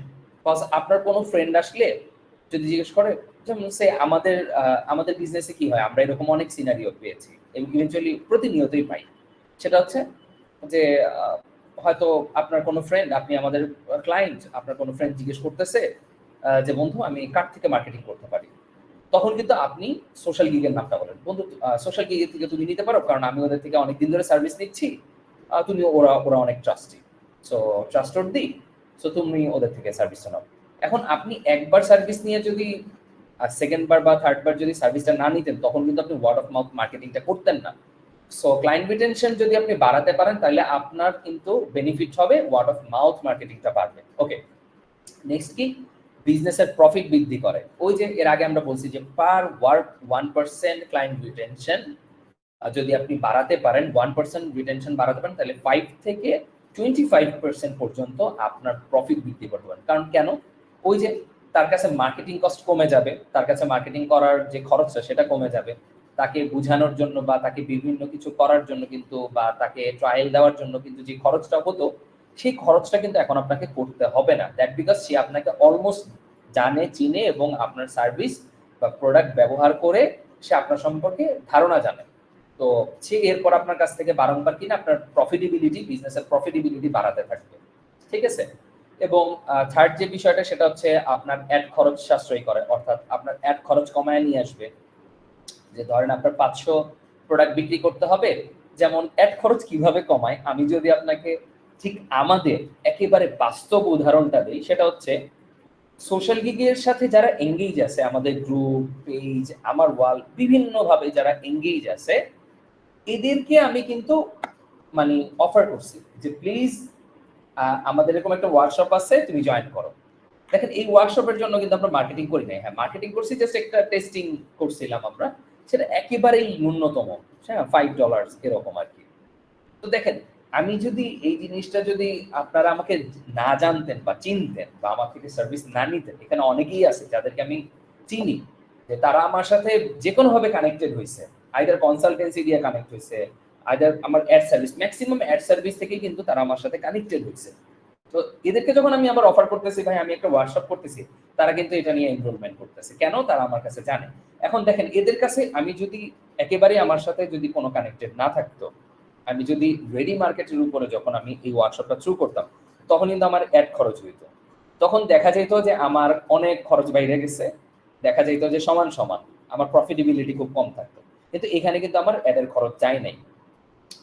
প্লাস আপনার কোনো ফ্রেন্ড আসলে যদি জিজ্ঞেস করে, যেমন সে আমাদের বিজনেসে কি হয়, আমরা এরকম অনেক সিনারিও পেয়েছি এবং ইভেনচুয়ালি প্রতিনিয়তই পাই। সেটা হচ্ছে যে হয়তো আপনার কোনো ফ্রেন্ড, আপনি আমাদের ক্লায়েন্ট, আপনার কোনো ফ্রেন্ড জিজ্ঞেস করতেছে যে বন্ধু আমি কার থেকে মার্কেটিং করতে পারি? তখন কিন্তু আপনি সোশ্যাল গিগের নামটা বলেন, বন্ধু সোশ্যাল গিগের থেকে তুমি নিতে পারো, কারণ আমি ওদের থেকে অনেকদিন ধরে সার্ভিস নিচ্ছি। তুমি ওরা ওরা অনেক ট্রাস্টি, সো ট্রাস্টওয়ার্দি, সো তুমি ওদের থেকে সার্ভিসটা নাও। এখন আপনি একবার সার্ভিস নিয়ে যদি সেকেন্ড বার বা থার্ড বার যদি সার্ভিসটা না নিতেন, তখন কিন্তু আপনি ওয়ার্ড অফ মাউথ মার্কেটিংটা করতেন না। সো ক্লায়েন্ট রিটেনশন যদি আপনি বাড়াতে পারেন, তাহলে আপনার কিন্তু বেনিফিট হবে, ওয়ার্ড অফ মাউথ মার্কেটিংটা বাড়বে। ওকে, নেক্সট কি? বিজনেসের প্রফিট বৃদ্ধি করে। ওই যে এর আগে আমরা বলছি যে পার ওয়ার্ক 1% ক্লায়েন্ট রিটেনশন যদি আপনি বাড়াতে পারেন, 1% রিটেনশন বাড়াতে পারেন, তাহলে 5 থেকে 25% পর্যন্ত আপনার প্রফিট বৃদ্ধি করতে পারেন। কারণ কেন? ওই যে তার কাছে মার্কেটিং কস্ট কমে যাবে, তার কাছে মার্কেটিং করার যে খরচটা সেটা কমে যাবে, তাকে বোঝানোর জন্য বা তাকে বিভিন্ন কিছু করার জন্য কিন্তু, বা তাকে ট্রায়াল দেওয়ার জন্য কিন্তু যে খরচটা হতো, সেই খরচটা কিন্তু এখন আপনাকে করতে হবে না। দ্যাট বিকজ সে আপনাকে অলমোস্ট জানে, চিনে এবং আপনার সার্ভিস বা প্রোডাক্ট ব্যবহার করে সে আপনার সম্পর্কে ধারণা জানে। তো সে এরপর আপনার কাছ থেকে বারংবার কিনে আপনার প্রফিটেবিলিটি, বিজনেসের প্রফিটেবিলিটি বাড়াতে থাকবে। ঠিক আছে, এবং থার্ড যে বিষয়টা সেটা হচ্ছে আপনার অ্যাড খরচ সাশ্রয় করে, অর্থাৎ আপনার অ্যাড খরচ কমায় নিয়ে আসবে। যে ধরেন আপনার 500 প্রোডাক্ট বিক্রি করতে হবে, যেমন অ্যাড খরচ কিভাবে কমায়, আমি যদি আপনাকে ঠিক আমাদের একেবারে বাস্তব উদাহরণটা দিই, সেটা হচ্ছে সোশ্যাল গিগের সাথে যারা এঙ্গেজ আছে, আমাদের গ্রুপ পেজ, আমার ওয়াল, বিভিন্নভাবে যারা এঙ্গেজ আছে, এদেরকে আমি কিন্তু মানে অফার করছি যে প্লিজ আমাদের এরকম একটা ওয়ার্কশপ আছে, তুমি জয়েন করো। দেখেন এই ওয়ার্কশপের জন্য কিন্তু আমরা মার্কেটিং করি নাই। হ্যাঁ, মার্কেটিং করছি, জাস্ট একটা টেস্টিং করছিলাম আমরা, সেটা একেবারেই ন্যূনতম, হ্যাঁ, $5 এরকম আর কি। তো দেখেন, আমি যদি এই জিনিসটা যদি আপনারা আমাকে না জানতেন বা চিনতেন বা আমার থেকে সার্ভিস না নিতেন, এখানে অনেকেই আছে যাদেরকে আমি চিনি যে তারা আমার সাথে যে কোনোভাবে কানেক্টেড হয়েছে, আইদার কনসালটেন্সি দিয়ে কানেক্ট হয়েছে, আইদার আমার ad service, maximum ad service থেকে কিন্তু তারা আমার সাথে কানেক্টেড হয়েছে। তো এদেরকে যখন আমি আবার অফার করতেছি, ভাই আমি একটা ওয়ার্কশপ করতেছি, তারা কিন্তু এটা নিয়ে এনরোলমেন্ট করতেছে। কেন? তারা আমার কাছে জানে। এখন দেখেন, এদের কাছে আমি যদি একেবারে আমার সাথে যদি কোনো কানেক্টেড না থাকতো, আমি যদি রেডি মার্কেটের উপরে যখন আমি এই ওয়ার্কশপটা থ্রু করতাম, তখন কিন্তু আমার অ্যাড খরচ হইতো। তখন দেখা যেত যে আমার অনেক খরচ বাইরে গেছে, দেখা যেত যে সমান সমান আমার প্রফিটেবিলিটি খুব কম থাকতো। কিন্তু এখানে কিন্তু আমার অ্যাডের খরচ যায় নাই।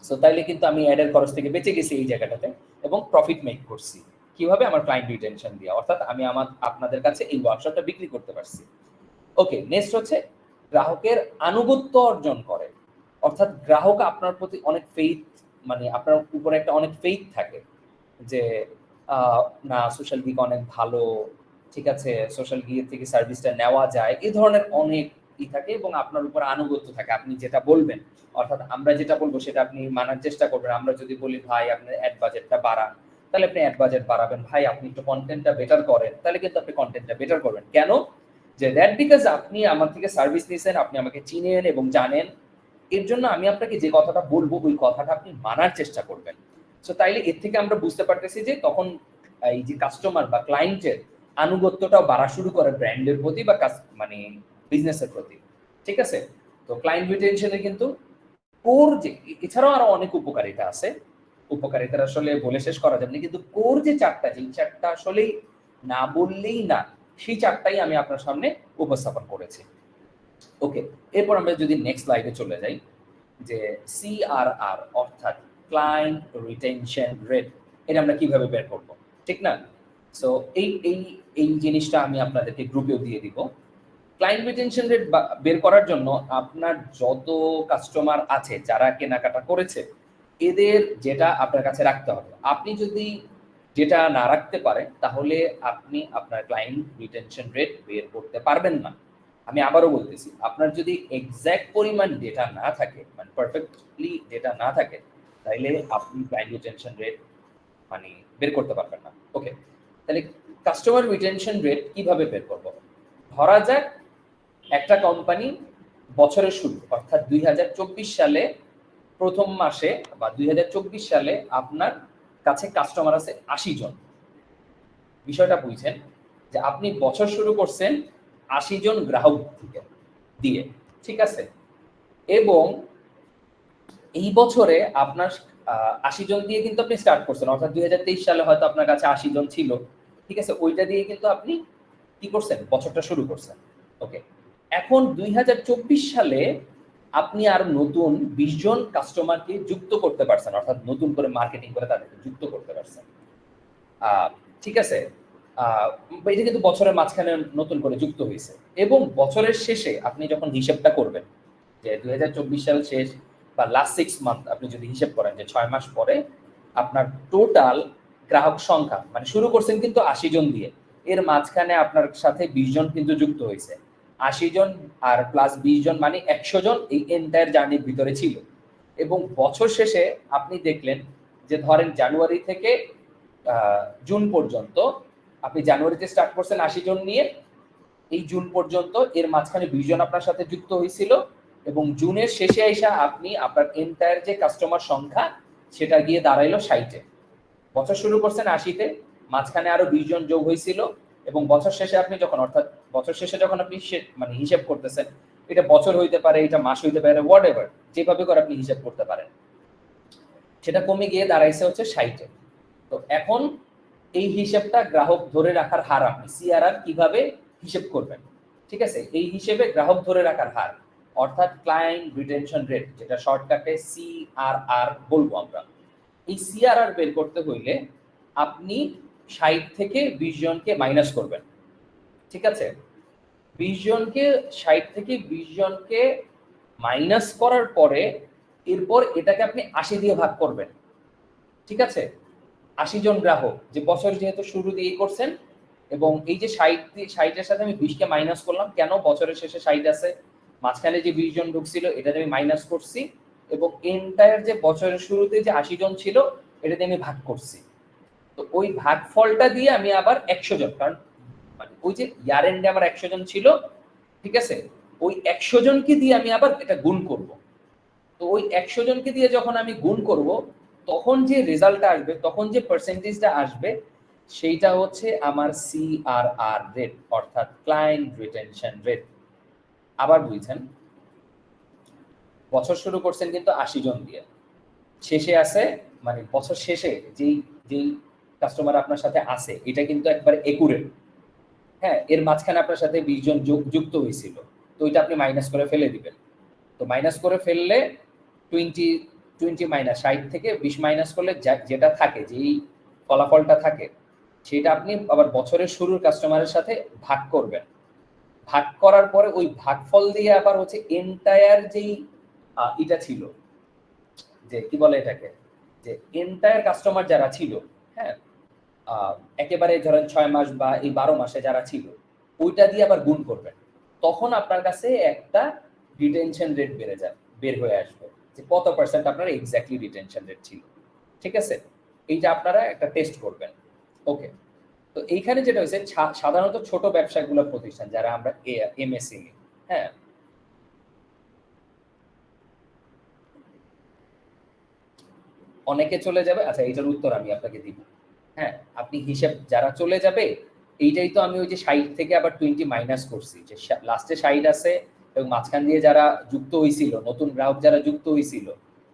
সো তাইলে কিন্তু আমি অ্যাডের খরচ থেকে বেঁচে গেছি এই জায়গাটাতে, এবং প্রফিট মেক করছি। কিভাবে? আমার ক্লায়েন্ট রিটেনশন দিয়ে, অর্থাৎ আমি আপনাদের কাছে এই ওয়ার্কশপটা বিক্রি করতে পারছি। ওকে, নেক্সট হচ্ছে গ্রাহকের আনুগত্য অর্জন করে। অর্থাৎ গ্রাহক আপনার প্রতি অনেক ফেইথ, মানে আপনার উপরে একটা অনেক ফেইথ থাকে যে না, সোশ্যাল গিগ অনেক ভালো, ঠিক আছে, সোশ্যাল গিগ থেকে সার্ভিসটা নেওয়া যায়, এই ধরনের অনেক থাকে, এবং আপনার উপর আনুগত্য থাকে। আপনি যেটা বলবেন, অর্থাৎ আমরা যেটা বলবো সেটা আপনি মানার চেষ্টা করবেন। আমরা যদি বলি ভাই আপনার অ্যাড বাজেটটা বাড়ান, তাহলে আপনি অ্যাড বাজেট বাড়াবেন। ভাই আপনি একটু কন্টেন্টটা বেটার করেন, তাহলে কিন্তু আপনি কন্টেন্টটা বেটার করবেন। কেন? যে দ্যাট বিকজ আপনি আমার থেকে সার্ভিস নিয়েছেন, আপনি আমাকে চিনেন এবং জানেন, এর জন্য আমি আপনাকে যে কথাটা বলবো ওই কথাটা আপনি মানার চেষ্টা করবেন। সো তাইলে এর থেকে আমরা বুঝতে পারতেছি যে তখন এই যে কাস্টমার বা ক্লায়েন্টের আনুগত্যটাও বাড়া শুরু করে ব্র্যান্ডের প্রতি বা মানে বিজনেসের প্রতি। ঠিক আছে? তো ক্লায়েন্ট রিটেনশনে কিন্তু কোর যে, এছাড়াও আরো অনেক উপকারিতা আছে, উপকারিতা আসলে বলে শেষ করা যাবে না, কিন্তু কোর যে চারটা, যে চারটা আসলেই না বললেই না, সেই চারটাই আমি আপনার সামনে উপস্থাপন করেছি। ওকে, এরপর আমরা যদি নেক্সট স্লাইডে চলে যাই, যে সিআরআর অর্থাৎ ক্লায়েন্ট রিটেনশন রেট, এটা আমরা কিভাবে বের করব, ঠিক না? সো এই এই এই জিনিসটা আমি আপনাদেরকে গ্রুপেও দিয়ে দিব। ক্লায়েন্ট রিটেনশন রেট বের করার জন্য আপনার যত কাস্টমার আছে যারা কেনাকাটা করেছে, এদের যেটা আপনার কাছে রাখতে হবে। আপনি যদি যেটা না রাখতে পারেন, তাহলে আপনি আপনার ক্লায়েন্ট রিটেনশন রেট বের করতে পারবেন না। আমি আবারও বলতেছি, আপনার যদি এক্সাক্ট পরিমাণ ডেটা না থাকে, মানে পারফেক্টলি ডেটা না থাকে, তাইলে আপনি ক্লায়েন্ট রিটেনশন রেট মানে বের করতে পারবেন না। ওকে, তাহলে কাস্টমার রিটেনশন রেট কিভাবে বের করব? ধরা যাক একটা কোম্পানি বছরের শুরু, অর্থাৎ 2024 সালে প্রথম মাসে বা 2024 সালে আপনার কাছে কাস্টমার আছে 80 জন। বিষয়টা বুঝছেন যে আপনি বছর শুরু করছেন 80 জন গ্রাহক থেকে দিয়ে, ঠিক আছে? এবং এই বছরে আপনার 80 জন দিয়ে কিন্তু আপনি স্টার্ট করছেন, অর্থাৎ 2023 সালে হয়তো আপনার কাছে 80 জন ছিল, ঠিক আছে, ওইটা দিয়ে কিন্তু আপনি কি করছেন, বছরটা শুরু করছেন। ওকে, এখন 2024 সালে আপনি আর নতুন 20 জন কাস্টমারকে যুক্ত করতে পারছেন, অর্থাৎ নতুন করে মার্কেটিং করে তাদেরকে যুক্ত করতে পারছেন। ঠিক আছে, এটা কিন্তু বছরের মাঝখানে নতুন করে যুক্ত হয়েছে, এবং বছরের শেষে আপনি যখন হিসেবটা করবেন যে 2024 সাল শেষ বা লাস্ট 6 মান্থ আপনি যদি হিসেব করেন যে 6 মাস পরে আপনার টোটাল গ্রাহক সংখ্যা, মানে শুরু করছেন কিন্তু 80 জন দিয়ে, এর মাঝখানে আপনার সাথে 20 জন কিন্তু যুক্ত হয়েছে। 80 জন আর প্লাস 20 জন মানে 100 জন এই এন্টায়ার জার্নির ভিতরে ছিল। এবং বছর শেষে আপনি দেখলেন যে ধরেন জানুয়ারি থেকে জুন পর্যন্ত, আপনি জানুয়ারিতে স্টার্ট করছেন 80 জন নিয়ে, এই জুন পর্যন্ত এর মাঝখানে 20 জন আপনার সাথে যুক্ত হয়েছিল, এবং জুনের শেষে এসে আপনি আপনার এন্টায়ার যে কাস্টমার সংখ্যা সেটা গিয়ে দাঁড়াইলো 60-এ। বছর শুরু করছেন 80-তে, মাঝখানে আরো 20 জন যোগ হয়েছিল, এবং বছর শেষে আপনি যখন, অর্থাৎ বছর শেষে যখন আপনি মানে হিসেব করতেছেন, এটা বছর হইতে পারে, এটা মাস হইতে পারে, হোয়াট এভার, যেভাবে করে আপনি হিসেব করতে পারেন, সেটা কমে গিয়ে দাঁড়াইছে হচ্ছে 60-এ। তো এখন এই হিসেবটা গ্রাহক ধরে রাখার হার, আপনি সিআরআর কিভাবে হিসেব করবেন, ঠিক আছে? এই হিসেবে গ্রাহক ধরে রাখার হার, অর্থাৎ ক্লায়েন্ট রিটেনশন রেট, যেটা শর্টকাটে সিআরআর বলবো আমরা, এই সিআরআর বের করতে হইলে আপনি 60 থেকে 20 জনকে মাইনাস করবেন। ঠিক আছে? 20 জনকে 60 থেকে 20 জনকে মাইনাস করার পরে এরপর এটাকে আপনি 80 দিয়ে ভাগ করবেন। ঠিক আছে? 80 জন গ্রাহক যে বছর যেহেতু শুরু দিয়েই করছেন এবং এই যে 60 এর সাথে আমি 20 কে মাইনাস করলাম কেন? বছরের শেষে 60 আছে, মাঝখানে যে 20 জন ঢুকছিল এটাতে আমি মাইনাস করছি এবং এন্টায়ার যে বছরের শুরুতে যে 80 জন ছিল এটাতে আমি ভাগ করছি। তো ওই ভাগফলটা দিয়ে আমি আবার 100 জন, কারণ মানে ওই যে ইয়ার এন্ডে আমার 100 জন ছিল, ঠিক আছে? ওই 100 জনকে দিয়ে আমি আবার এটা গুণ করব। তো ওই 100 জনকে দিয়ে যখন আমি গুণ করব তখন যে রেজাল্টটা আসবে, তখন যে পার্সেন্টেজটা আসবে সেইটা হচ্ছে আমার সিআরআর রেট, অর্থাৎ ক্লায়েন্ট রিটেনশন রেট। আবার বুঝছেন, বছর শুরু করছেন কিন্তু 80 জন দিয়ে, শেষে আছে মানে বছর শেষে যেই যেই কাস্টমার আপনার সাথে আছে এটা কিন্তু একবার একুরেট। হ্যাঁ, এর মাঝখানে আপনার সাথে 20 জন যুক্ত হয়েছিল, তো ওইটা আপনি মাইনাস করে ফেলে দিবেন। তো মাইনাস করে ফেললে 20 মাইনাস 60 থেকে 20 মাইনাস করলে যেটা থাকে, যেই ফলাফলটা থাকে সেটা আপনি আবার বছরের শুরুর কাস্টমারের সাথে ভাগ করবেন। ভাগ করার পরে ওই ভাগফল দিয়ে আবার হচ্ছে এন্টায়ার যেই এটা ছিল, যে কি বলে এটাকে, যে এন্টায়ার কাস্টমার যারা ছিল, হ্যাঁ, একেবারে ধরেন 6 মাস বা এই 12 মাসে যারা ছিল ওইটা দিয়ে আবার গুণ করবেন। তখন আপনার কাছে একটা রিটেনশন রেট বের হয়ে আসবে যে কত পার্সেন্ট আপনার এক্স্যাক্টলি রিটেনশন রেট ছিল। ঠিক আছে? এইটা আপনারা একটা টেস্ট করবেন। ওকে, তো এইখানে যেটা হয়েছে সাধারণত ছোট ব্যবসাগুলো প্রতিষ্ঠান যারা আমরা এমএসএমই, হ্যাঁ, অনেকে চলে যাবে। আচ্ছা, এটার উত্তর আমি আপনাকে দিব। হ্যাঁ, আপনি হিসাব যারা চলে যাবে এইটাই তো আমি ওই যে 60 থেকে আবার 20 মাইনাস করছি, যে লাস্টে 60 আছে এবং মাঝখান দিয়ে যারা যুক্ত হয়েছিল, নতুন গ্রাহক যারা যুক্ত হয়েছিল,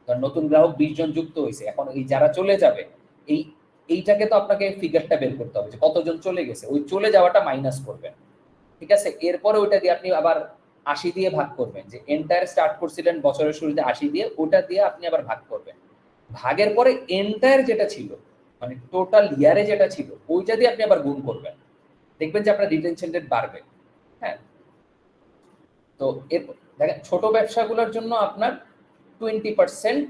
কারণ নতুন গ্রাহক 20 জন যুক্ত হয়েছে, এখন এই যারা চলে যাবে এই এইটাকে তো আপনাকে ফিগারটা বের করতে হবে যে কতজন চলে গেছে, ওই চলে যাওয়াটা মাইনাস করবেন। ঠিক আছে? এরপরে ওইটা দিয়ে আপনি আবার 80 দিয়ে ভাগ করবেন, যে এন্টায়ার স্টার্ট করছিলেন বছরের শুরুতে 80 দিয়ে, ওটা দিয়ে আপনি আবার ভাগ করবেন। ভাগের পরে এন্টায়ার যেটা ছিল মানে টোটাল ইয়ারে যেটা ছিল ওইটা দিয়ে আপনি আবার গুণ করবেন, দেখবেন যে আপনার রিটেনশন রেট বাড়বে। হ্যাঁ, তো এর দেখেন ছোট ব্যবসাগুলোর জন্য আপনার 20%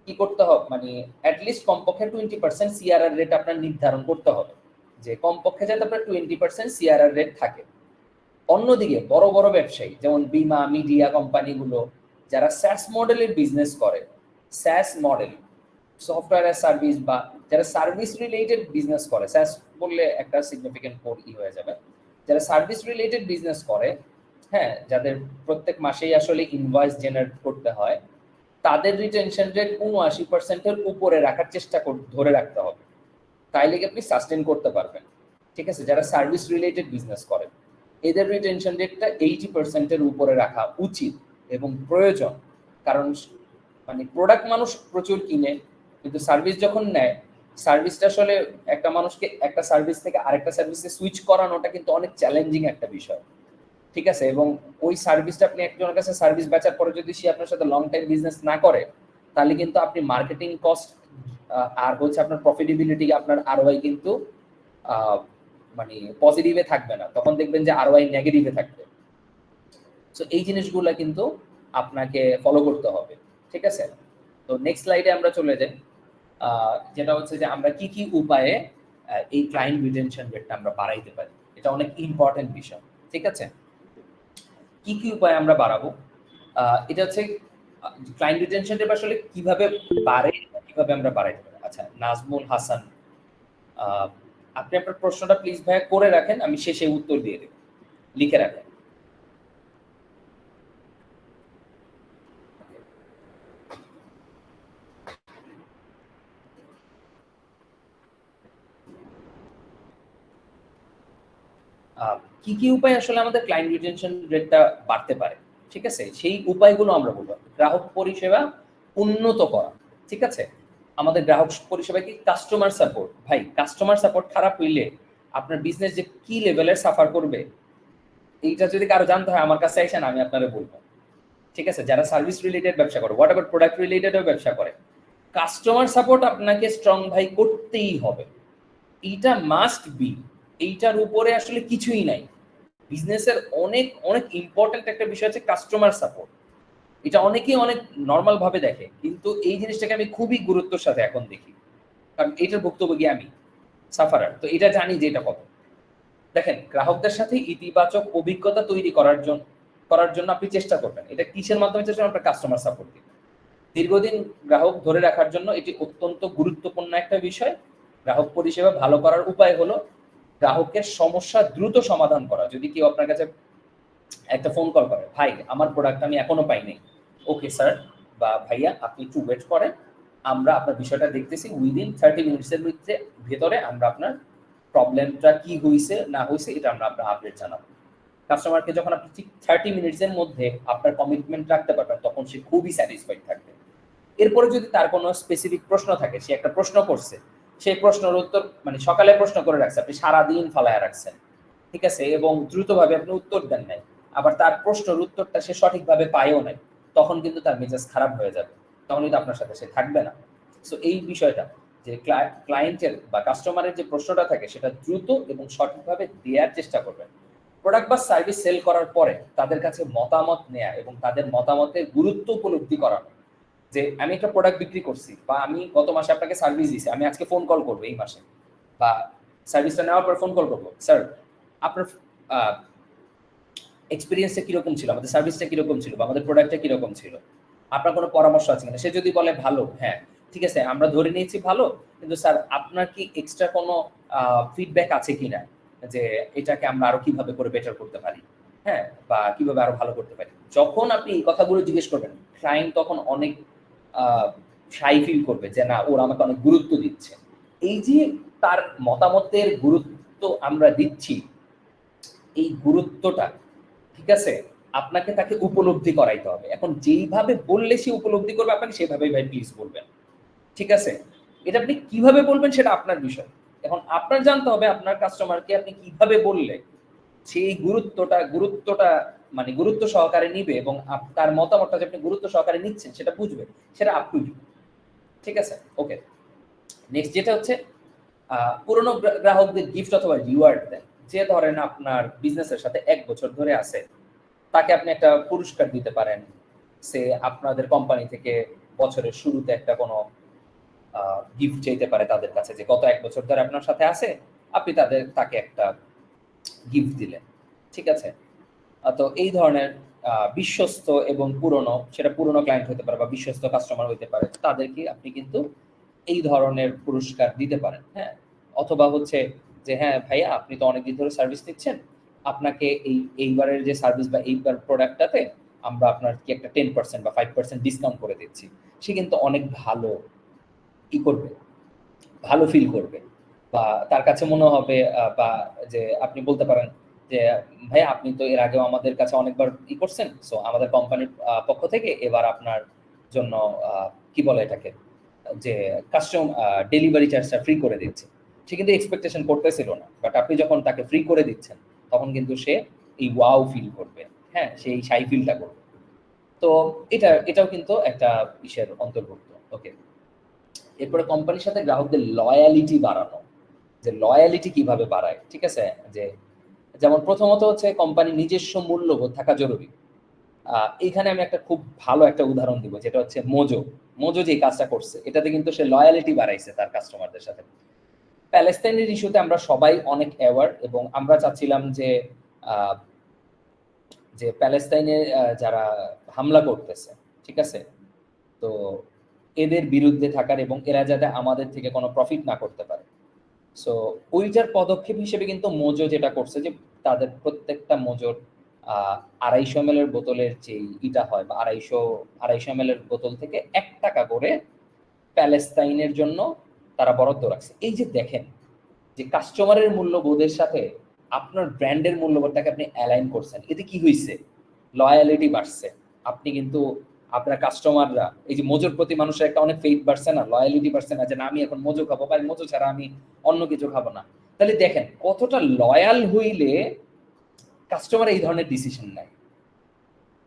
কি করতে হবে, মানে অ্যাটলিস্ট কমপক্ষে 20% সিআরআর রেট আপনার নির্ধারণ করতে হবে, যে কমপক্ষে যাতে আপনার 20% সিআরআর রেট থাকে। অন্যদিকে বড় বড় ব্যবসায়ী যেমন বীমা, মিডিয়া কোম্পানিগুলো যারা স্যাস মডেলের বিজনেস করে, স্যাস মডেল, সফটওয়্যার অ্যাজ সার্ভিস, বা যারা সার্ভিস রিলেটেড বিজনেস করে, স্যাস বললে একটা সিগনিফিকেন্ট কোড হয়ে যাবে, যারা সার্ভিস রিলেটেড বিজনেস করে, হ্যাঁ, যাদের প্রত্যেক মাসেই আসলে ইনভয়েস জেনারেট করতে হয়, তাদের রিটেনশন রেট 79%-এর উপরে রাখার চেষ্টা ধরে রাখতে হবে, তাইলে আপনি সাস্টেন করতে পারবেন। ঠিক আছে? যারা সার্ভিস রিলেটেড বিজনেস করে এদের রিটেনশন রেটটা 80%-এর উপরে রাখা উচিত এবং প্রয়োজন। কারণ মানে প্রোডাক্ট মানুষ প্রচুর কিনে, কিন্তু সার্ভিস যখন নেয়, সার্ভিসটা আসলে একটা মানুষকে একটা সার্ভিস থেকে আরেকটা সার্ভিসে সুইচ করানোটা কিন্তু অনেক চ্যালেঞ্জিং একটা বিষয়। ঠিক আছে? এবং ওই সার্ভিসটা আপনি একজনের কাছে সার্ভিস বেচার পরে যদি সে আপনার সাথে লং টাইম বিজনেস না করে, তাহলে কিন্তু আপনি মার্কেটিং কস্ট আর হচ্ছে আপনার প্রফিটেবিলিটি, আপনার আরওআই কিন্তু মানে পজিটিভে থাকবে না, তখন দেখবেন যে আরওআই নেগেটিভে থাকবে। সো এই জিনিসগুলো কিন্তু আপনাকে ফলো করতে হবে। ঠিক আছে? তো নেক্সট স্লাইডে আমরা চলে যাই, যেটা হচ্ছে যে আমরা কি কি উপায়ে এই ক্লায়েন্ট রিটেনশন রেটটা আমরা বাড়াইতে পারি। এটা অনেক ইম্পর্টেন্ট বিষয়। ঠিক আছে? কি কি উপায়ে আমরা বাড়াবো, এটা হচ্ছে ক্লায়েন্ট রিটেনশন রেট আসলে কিভাবে বাড়ে, কিভাবে আমরা বাড়াইতে পারি। আচ্ছা, নাজমুল হাসান, আপনি আপনার প্রশ্নটা প্লিজ ভাইয়া করে রাখেন, আমি শেষে উত্তর দিয়ে দেব, লিখে রাখেন। কি কি উপায় আসলে আমাদের ক্লায়েন্ট রিটেনশন রেটটা বাড়তে পারে। ঠিক আছে? সেই উপায়গুলো আমরা বলবো। গ্রাহক পরিষেবা উন্নত করা। ঠিক আছে? আমাদের গ্রাহক পরিষেবা কি কাস্টমার সাপোর্ট, ভাই কাস্টমার সাপোর্ট খারাপ হইলে আপনার বিজনেস যে কি লেভেলের সাফার করবে এইটা যদি কারো জানতে হয় আমার কাছে আইসেন, আমি আপনারে বলবো। ঠিক আছে? যারা সার্ভিস রিলেটেড ব্যবসা করে, হোয়াট এভার প্রোডাক্ট রিলেটেডও ব্যবসা করে, কাস্টমার সাপোর্ট আপনাকে স্ট্রং ভাই করতেই হবে। এইটা মাস্ট বি, এইটার উপরে আসলে কিছুই নাই। বিজনেসের অনেক অনেক ইম্পর্টেন্ট একটা বিষয় হচ্ছে কাস্টমার সাপোর্ট। এটা অনেকেই অনেক নর্মাল ভাবে দেখে, কিন্তু এই জিনিসটাকে আমি খুবই গুরুত্বের সাথে এখন দেখি, কারণ এটার ভুক্তভোগী আমি, সাফারার। তো এটা জানি যে এটা কত। দেখেন, গ্রাহকদের সাথে ইতিবাচক অভিজ্ঞতা তৈরি করার জন্য আপনি চেষ্টা করবেন। এটা কিসের মাধ্যমে চেষ্টা করবেন? আপনার কাস্টমার সাপোর্ট দিয়ে। দীর্ঘদিন গ্রাহক ধরে রাখার জন্য এটি অত্যন্ত গুরুত্বপূর্ণ একটা বিষয়। গ্রাহক পরিষেবা ভালো করার উপায় হলো গ্রাহকের সমস্যা দ্রুত সমাধান করা। যদি কেউ আপনার কাছে একটা ফোন কল করে, ভাই আমার প্রোডাক্ট আমি এখনো পাইনি, ওকে স্যার বা ভাইয়া আপনি একটু ওয়েট করেন, আমরা আপনার বিষয়টা দেখতেছি, উইদিন 30 মিনিটসের ভেতরে আমরা আপনার প্রবলেমটা কি হয়েছে না হয়েছে এটা আমরা আপনার আপডেট জানাবো। কাস্টমারকে যখন আপনি ঠিক 30 মিনিটসের মধ্যে আপনার কমিটমেন্ট রাখতে পারবেন, তখন সে খুবই স্যাটিসফাইড থাকবে। এরপরে যদি তার কোনো স্পেসিফিক প্রশ্ন থাকে, সে একটা প্রশ্ন করছে, সেই প্রশ্নের উত্তর মানে সকালে প্রশ্ন করে রাখছে, আপনি সারাদিন ফালায় রাখছেন, ঠিক আছে, এবং দ্রুতভাবে আপনি উত্তর দেন নাই, আবার তার প্রশ্নের উত্তরটা সে সঠিকভাবে পায়ও নাই, তখন কিন্তু তার মেজাজ খারাপ হয়ে যাবে, তখন কিন্তু আপনার সাথে সে থাকবে না। সো এই বিষয়টা যে ক্লায়েন্টের বা কাস্টমারের যে প্রশ্নটা থাকে সেটা দ্রুত এবং সঠিকভাবে দেওয়ার চেষ্টা করবেন। প্রোডাক্ট বা সার্ভিস সেল করার পরে তাদের কাছে মতামত নেয়া এবং তাদের মতামতের গুরুত্ব উপলব্ধি করানো। যে আমি একটা প্রোডাক্ট বিক্রি করছি বা আমি গত মাসে আপনাকে সার্ভিস দিছি, আমি আজকে ফোন কল করবো এই মাসে, বা সার্ভিসটা নেওয়ার পর ফোন কল করবো, স্যার আপনার এক্সপিরিয়েন্সটা কিরকম ছিল, আমাদের সার্ভিসটা কিরকম ছিল, বা আমাদের প্রোডাক্টটা কিরকম ছিল, আপনার কোনো পরামর্শ আছে কিনা। সে যদি বলে ভালো, হ্যাঁ ঠিক আছে আমরা ধরে নিয়েছি ভালো, কিন্তু স্যার আপনার কি এক্সট্রা কোনো ফিডব্যাক আছে কিনা, যে এটাকে আমরা আরো কিভাবে করে বেটার করতে পারি, হ্যাঁ, বা কিভাবে আরো ভালো করতে পারি। যখন আপনি এই কথাগুলো জিজ্ঞেস করবেন, ক্লায়েন্ট তখন অনেক শাই ফিল করবে যে না, ওরা আমাকে অনেক গুরুত্ব দিচ্ছে। এই যে তার মতামতের গুরুত্ব আমরা দিচ্ছি, এই গুরুত্বটা, ঠিক আছে, আপনাকে তাকে উপলব্ধি করাইতে হবে। এখন যেইভাবে বললে সে উপলব্ধি করবে আপনাকে, সেভাবেই ভাই প্লিজ বলবেন, ঠিক আছে। এটা আপনি কিভাবে বলবেন সেটা আপনার বিষয়। এখন আপনার জানতে হবে আপনার কাস্টমারকে আপনি কিভাবে বললে সেই গুরুত্বটা মানে গুরুত্ব সহকারে নিবে, এবং তার মতামতটা যে আপনি গুরুত্ব সহকারে নিচ্ছেন সেটা বুঝবে, সেটা আপ টু ইউ, ঠিক আছে। ওকে, নেক্সট যেটা হচ্ছে পুরনো গ্রাহকদের গিফট অথবা রিওয়ার্ড দেন। যে ধরেন আপনার বিজনেসের সাথে 1 বছর ধরে আছে, তাকে আপনি একটা পুরস্কার দিতে পারেন। সে আপনাদের কোম্পানি থেকে বছরের শুরুতে একটা কোনো গিফট চাইতে পারে তাদের কাছে, যে গত 1 বছর ধরে আপনার সাথে আছে, আপনি তাকে একটা গিফট দিলেন, ঠিক আছে। তো এই ধরনের বিশ্বস্ত এবং পুরনো, সেটা পুরনো ক্লায়েন্ট হতে পারে বা বিশ্বস্ত কাস্টমার হতে পারে, তাদেরকে আপনি কিন্তু এই ধরনের পুরস্কার দিতে পারেন। হ্যাঁ, অথবা হচ্ছে যে হ্যাঁ ভাইয়া আপনি তো অনেকদিন ধরে সার্ভিস নিচ্ছেন, আপনাকে এইবারের যে সার্ভিস বা এইবার প্রোডাক্টটাতে আমরা আপনার কি একটা 10% বা 5% ডিসকাউন্ট করে দিচ্ছি। সে কিন্তু অনেক ভালো করবে, ভালো ফিল করবে, বা তার কাছে মনে হবে বা যে আপনি বলতে পারেন যে ভাইয়া আপনি তো এর আগেও আমাদের কাছে অনেকবার করছেন, সো আমাদের কোম্পানির পক্ষ থেকে এবার আপনার জন্য কি বলে এটাকে, যে কাস্টম ডেলিভারি চার্জটা ফ্রি করে দিচ্ছে। সে কিন্তু এক্সপেকটেশন করতেছিল না, বাট আপনি যখন তাকে ফ্রি করে দিচ্ছেন, তখন কিন্তু সে এই ওয়াও ফিল করবে, হ্যাঁ, সেই শাই ফিলটা করবে। তো এটাও কিন্তু একটা ইসের অন্তর্ভুক্ত। ওকে, এরপরে কোম্পানির সাথে গ্রাহকদের লয়ালিটি বাড়ানো। যে লয়ালিটি কিভাবে বাড়ায়, ঠিক আছে, যে যেমন প্রথমত হচ্ছে কোম্পানির নিজস্ব মূল্যবোধ থাকা জরুরি। এইখানে আমি একটা খুব ভালো একটা উদাহরণ দিব, যেটা হচ্ছে মোজো। মোজো যে কাজটা করছে, এটাতে কিন্তু সে লয়ালিটি বাড়াইছে তার কাস্টমারদের সাথে। প্যালেস্তাইনের ইস্যুতে আমরা সবাই অনেক অ্যাওয়ার, এবং আমরা চাচ্ছিলাম যে আহ, যে প্যালেস্তাইনে যারা হামলা করতেছে, ঠিক আছে, তো এদের বিরুদ্ধে থাকার, এবং এরা যাতে আমাদের থেকে কোনো প্রফিট না করতে পারে। সো ওইটার পদক্ষেপ হিসেবে কিন্তু মোজো যেটা করছে, যে তাদের প্রত্যেকটা মোজোর 250 ml বোতলের যে ইটা হয়, বা 250 ml বোতল থেকে 1 টাকা করে প্যালেস্তাইনের জন্য তারা বরাদ্দ রাখছে। এই যে দেখেন, যে কাস্টমারের মূল্যবোধের সাথে আপনার ব্র্যান্ডের মূল্যবোধটাকে আপনি অ্যালাইন করছেন, এতে কি হয়েছে, লয়ালিটি বাড়ছে। আপনি কিন্তু আপনার কাস্টমাররা, এই যে মোজোর প্রতি মানুষের একটা অনেক ফেইথ বাড়ছে না, লয়ালিটি বাড়ছে না, যে না আমি এখন মোজো খাবো, বা মোজো ছাড়া আমি অন্য কিছু খাবো না। তাহলে দেখেন কতটা লয়াল হইলে কাস্টমার এই ধরনের ডিসিশন নেয়।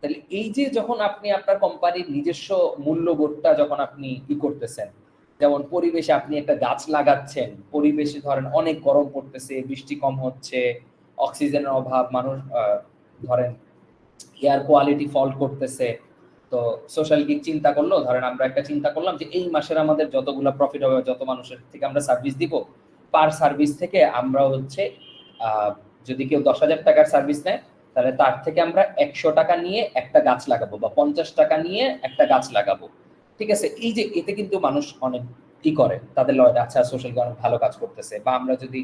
তাহলে এই যে যখন আপনি আপনার কোম্পানির নিজস্ব মূল্যবোধটা যখন আপনি করতেছেন, যেমন পরিবেশে আপনি একটা গাছ লাগাচ্ছেন, পরিবেশে ধরেন অনেক গরম পড়তেছে, বৃষ্টি কম হচ্ছে, অক্সিজেনের অভাব, মানুষ ধরেন এয়ার কোয়ালিটি ফল্ট করতেছে। তো সোশ্যাল গিগ চিন্তা করলো, ধরেন আমরা একটা চিন্তা করলাম যে এই মাসের আমাদের যতগুলো প্রফিট হবে, যত মানুষের থেকে আমরা সার্ভিস দিব, পার সার্ভিস থেকে আমরা হচ্ছে যদি কেউ 10,000 টাকার সার্ভিস নেয়, তাহলে তার থেকে আমরা 100 টাকা নিয়ে একটা গাছ লাগাবো বা 50 টাকা নিয়ে একটা গাছ লাগাবো। ঠিক আছে, এই যে এতে কিন্তু মানুষ অনেক কি করে, তাদের লয় আচ্ছা সোশ্যাল অনেক ভালো কাজ করতেছে। বা আমরা যদি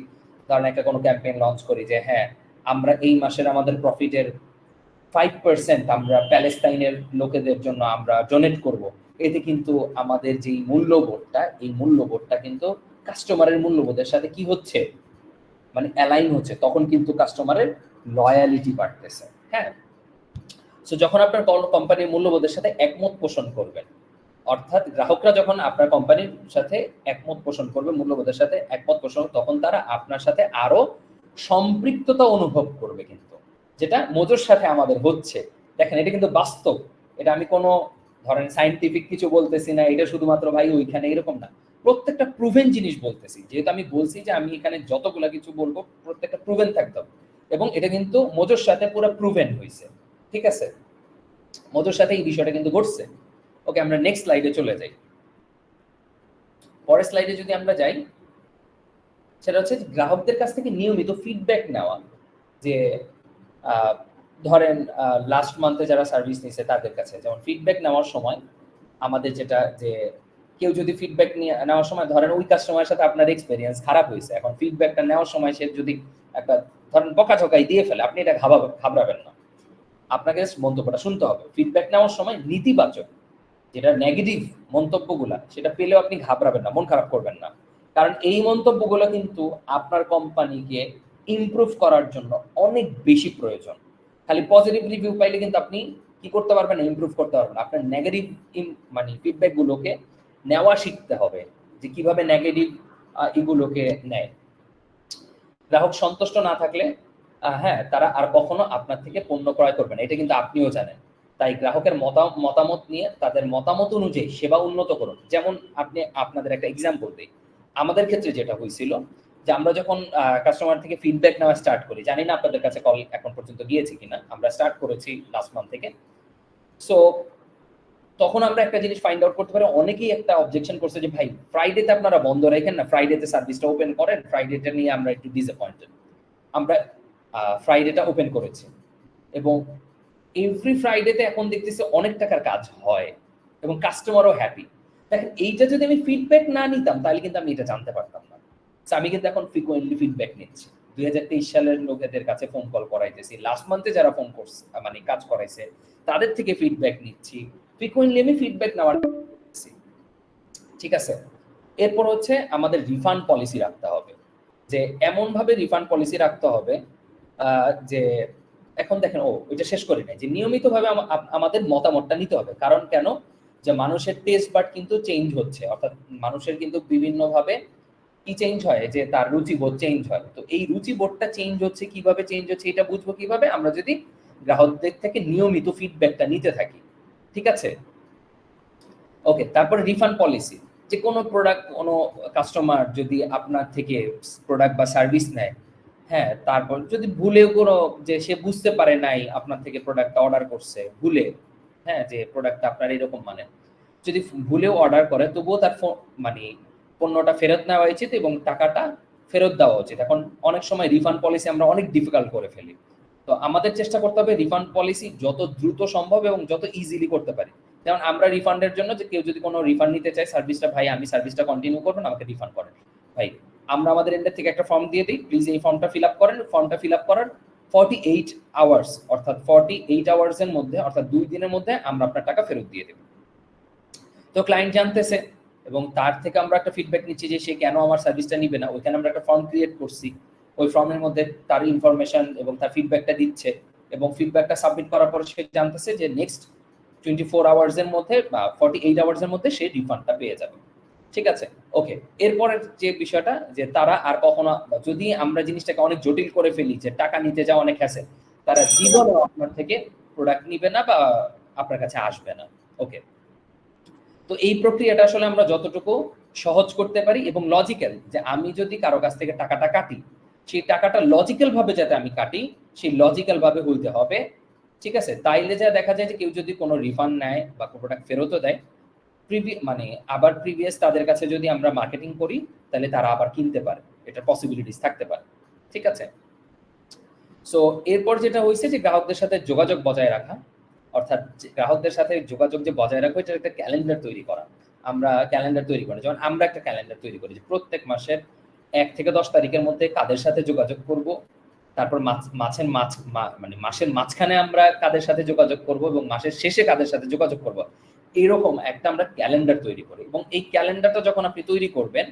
ধরেন একটা কোনো ক্যাম্পেইন লঞ্চ করি যে হ্যাঁ আমরা এই মাসের আমাদের প্রফিটের 5% আমরা প্যালেস্তাইনের লোকেদের জন্য আমরা ডোনেট করব, এতে কিন্তু আমাদের যেই মূল্যবোধটা, এই মূল্যবোধটা কিন্তু কাস্টমারের মূল্যবোধের সাথে কি হচ্ছে, মানে অ্যালাইন হচ্ছে, তখন কিন্তু কাস্টমারের লয়ালিটি বাড়তেছে। হ্যাঁ, সো যখন আপনার কোম্পানির মূল্যবোধের সাথে একমত পোষণ করবেন, অর্থাৎ গ্রাহকরা যখন আপনার কোম্পানির সাথে একমত পোষণ করবে, মূল্যবোধের সাথে একমত পোষণ, তখন তারা আপনার সাথে আরো সম্পৃক্ততা অনুভব করবে। কিন্তু যেটা মোজোর সাথে আমাদের হচ্ছে, দেখেন এটা কিন্তু বাস্তব, এটা আমি কোনো ধরেন সায়েন্টিফিক কিছু বলতেছি না, এটা শুধুমাত্র ভাই ওইখানে এরকম না, প্রত্যেকটা প্রুভেন জিনিস বলতেছি। যেহেতু আমি বলছি যে আমি এখানে যতগুলা কিছু বলবো প্রত্যেকটা প্রুভেন থাকতে হবে, এবং এটা কিন্তু মোজোর সাথে পুরো প্রুভেন হয়েছে। ঠিক আছে, মোজোর সাথে এই বিষয়টা কিন্তু ঘটছে। ওকে, আমরা নেক্সট স্লাইডে চলে যাই। পরের স্লাইডে যদি আমরা যাই, সেটা হচ্ছে গ্রাহকদের কাছ থেকে নিয়মিত ফিডব্যাক নেওয়া। যে ধরেন লাস্ট মান্থে যারা সার্ভিস নিয়েছে তাদের কাছে যেমন ফিডব্যাক নেওয়ার সময় আমাদের যেটা, যে কেউ যদি ফিডব্যাক নেওয়ার সময় ধরেন ওই কাস্টমারের সাথে আপনার এক্সপেরিয়েন্স খারাপ হয়েছে, এখন ফিডব্যাকটা নেওয়ার সময় সে যদি একটা ধরেন বকাঝকাই দিয়ে ফেলে, আপনি এটা ঘাবড়াবেন না, আপনাকে মন্তব্যটা শুনতে হবে। ফিডব্যাক নেওয়ার সময় নেতিবাচক যেটা নেগেটিভ মন্তব্যগুলা, সেটা পেলেও আপনি ঘাবড়াবেন না, মন খারাপ করবেন না, কারণ এই মন্তব্যগুলো কিন্তু আপনার কোম্পানিকে ইমপ্রুভ করার জন্য অনেক বেশি প্রয়োজন। খালি পজিটিভ রিভিউ পাইলে কিন্তু আপনি কি করতে পারবেন, ইমপ্রুভ করতে পারবেন। আপনার নেগেটিভ মানে ফিডব্যাক গুলোকে নেওয়া শিখতে হবে, যে কিভাবে নেগেটিভ এগুলোকে নেয়। গ্রাহক সন্তুষ্ট না থাকলে হ্যাঁ তারা আর কখনো আপনার থেকে পণ্য ক্রয় করবে না, এটা কিন্তু আপনিও জানেন। তাই গ্রাহকের মতামত নিয়ে তাদের মতামত অনুযায়ী সেবা উন্নত করুন। যেমন আপনি আপনাদের একটা এক্সাম্পল দিই, আমাদের ক্ষেত্রে যেটা হয়েছিল যে আমরা যখন কাস্টমার থেকে ফিডব্যাক নেওয়া স্টার্ট করি, জানি না আপনাদের কাছে কল এখন পর্যন্ত গিয়েছে কিনা, আমরা স্টার্ট করেছি লাস্ট মান্থ থেকে। সো তখন আমরা একটা জিনিস ফাইন্ড আউট করতে পারি, অনেকেই একটা অবজেকশন করছে যে ভাই ফ্রাইডেতে আপনারা বন্ধ রাখেন না, ফ্রাইডেতে সার্ভিসটা ওপেন করেন, ফ্রাইডেটা নিয়ে আমরা একটু ডিসঅ্যাপয়েন্টেড। আমরা ফ্রাইডেটা ওপেন করেছি এবং এভরি ফ্রাইডেতে এখন দেখতেছি অনেক টাকার কাজ হয় এবং কাস্টমারও হ্যাপি। দেখেন এইটা যদি আমি ফিডব্যাক না নিতাম তাহলে কিন্তু আমি এটা জানতে পারতাম না। আমি কিন্তু এখন ফ্রিকোয়েন্টলি ফিডব্যাক নিচ্ছি, 2023 সালের লোকেদের কাছে ফোন কল করাইতেছি, লাস্ট মান্থে যারা ফোন করছে মানে কাজ করাইছে তাদের থেকে ফিডব্যাক নিচ্ছি, ফ্রিকোয়েন্টলি আমি ফিডব্যাক নেওয়ার। ঠিক আছে, এরপর হচ্ছে আমাদের রিফান্ড পলিসি রাখতে হবে, যে এমন ভাবে রিফান্ড পলিসি রাখতে হবে যে এখন দেখেন ওইটা শেষ করি নাই, যে নিয়মিতভাবে আমাদের মতামতটা নিতে হবে। কারণ কেন, যে মানুষের টেস্ট বাট কিন্তু চেঞ্জ হচ্ছে, অর্থাৎ মানুষের কিন্তু বিভিন্নভাবে কি চেঞ্জ হয়, যে তার রুচিবোধ চেঞ্জ হয়। তো এই রুচিবোধটা চেঞ্জ হচ্ছে, কিভাবে চেঞ্জ হচ্ছে এটা বুঝবো কিভাবে, আমরা যদি গ্রাহকদের থেকে নিয়মিত ফিডব্যাকটা নিতে থাকি। ঠিক আছে, ওকে। তারপরে রিফান্ড পলিসি, যে কোনো প্রোডাক্ট কোনো কাস্টমার যদি আপনার থেকে প্রোডাক্ট বা সার্ভিস নেয়, হ্যাঁ তারপর যদি ভুলেও কোনো, যে সে বুঝতে পারে নাই আপনার থেকে প্রোডাক্টটা অর্ডার করছে ভুলে, হ্যাঁ যে প্রোডাক্টটা আপনার এরকম মানে যদি ভুলেও অর্ডার করে, তবুও তার মানে পণ্যটা ফেরত নেওয়া উচিত এবং টাকাটা ফেরত দেওয়া উচিত। এখন অনেক সময় রিফান্ড পলিসি আমরা অনেক ডিফিকাল্ট করে ফেলি, তো আমাদের চেষ্টা করতে হবে রিফান্ড পলিসি যত দ্রুত সম্ভব এবং যত ইজিলি করতে পারি। যেমন আমরা রিফান্ডের জন্য, যে কেউ যদি কোনো রিফান্ড নিতে চায় সার্ভিসটা, ভাই আমি সার্ভিসটা কন্টিনিউ করবো না, আমাকে রিফান্ড করেন, ভাই আমরা আমাদের এন্ডের থেকে একটা ফর্ম দিয়ে দিই, প্লিজ এই ফর্মটা ফিল আপ করেন। ফর্মটা ফিল আপ করার 48 আওয়ার্স অর্থাৎ 48 আওয়ার্সের মধ্যে, অর্থাৎ 2 দিনের মধ্যে আমরা আপনার টাকা ফেরত দিয়ে দেব। তো ক্লায়েন্ট জানতেছে এবং তার থেকে আমরা একটা ফিডব্যাক নিচ্ছি যে সে কেন আমার সার্ভিসটা নিবে না। ওইখানে আমরা একটা ফর্ম ক্রিয়েট করছি, ওই ফর্মের মধ্যে তার ইনফরমেশন এবং তার ফিডব্যাকটা দিচ্ছে, এবং ফিডব্যাকটা সাবমিট করার পর সে জানতেছে যে নেক্সট 24 আওয়ার্সের মধ্যে বা 48 আওয়ার্সের মধ্যে সে রিফান্ডটা পেয়ে যাবে। ঠিক আছে, ওকে। এরপরের যে বিষয়টা, যে তারা আর কখনো, যদি আমরা জিনিসটাকে অনেক জটিল করে ফেলি, যে টাকা নিতে যাওয়া অনেক হ্যাসেল, তারা জীবনে আপনার থেকে প্রোডাক্ট নিবে না বা আপনার কাছে আসবে না। ওকে, তো এই প্রক্রিয়াটা আসলে আমরা যতটুকু সহজ করতে পারি এবং লজিক্যাল, যে আমি যদি কারো কাছ থেকে টাকাটা কাটি, সেই টাকাটা লজিক্যাল ভাবে যাতে আমি কাটি, সেই লজিক্যাল ভাবে হইতে হবে, ঠিক আছে? তাইলে যা দেখা যায় যে কেউ যদি কোনো রিফান্ড নেয় বা কোনো প্রোডাক্ট ফেরতও দেয়, মানে আবার প্রিভিয়াস তাদের কাছে যদি আমরা মার্কেটিং করি, তাহলে তারা আবার কিনতে পারে, এটা পসিবিলিটিস থাকতে পারে, ঠিক আছে? সো এরপর যেটা হয়েছে যে গ্রাহকদের সাথে যোগাযোগ বজায় রাখা, অর্থাৎ গ্রাহকদের সাথে যোগাযোগ যে বজায় রাখবো, এটা একটা ক্যালেন্ডার তৈরি করা। আমরা ক্যালেন্ডার তৈরি করি, যেমন আমরা একটা ক্যালেন্ডার তৈরি করি যে প্রত্যেক মাসের 1 থেকে 10 তারিখের মধ্যে কাদের সাথে যোগাযোগ করব, তারপর মানে মাসের মাঝখানে আমরা কাদের সাথে যোগাযোগ করব এবং মাসের শেষে কাদের সাথে যোগাযোগ করব, এরকম একটা আমরা ক্যালেন্ডার তৈরি করি। এবং এই ক্যালেন্ডারটা যখন আপনি তৈরি করবেন,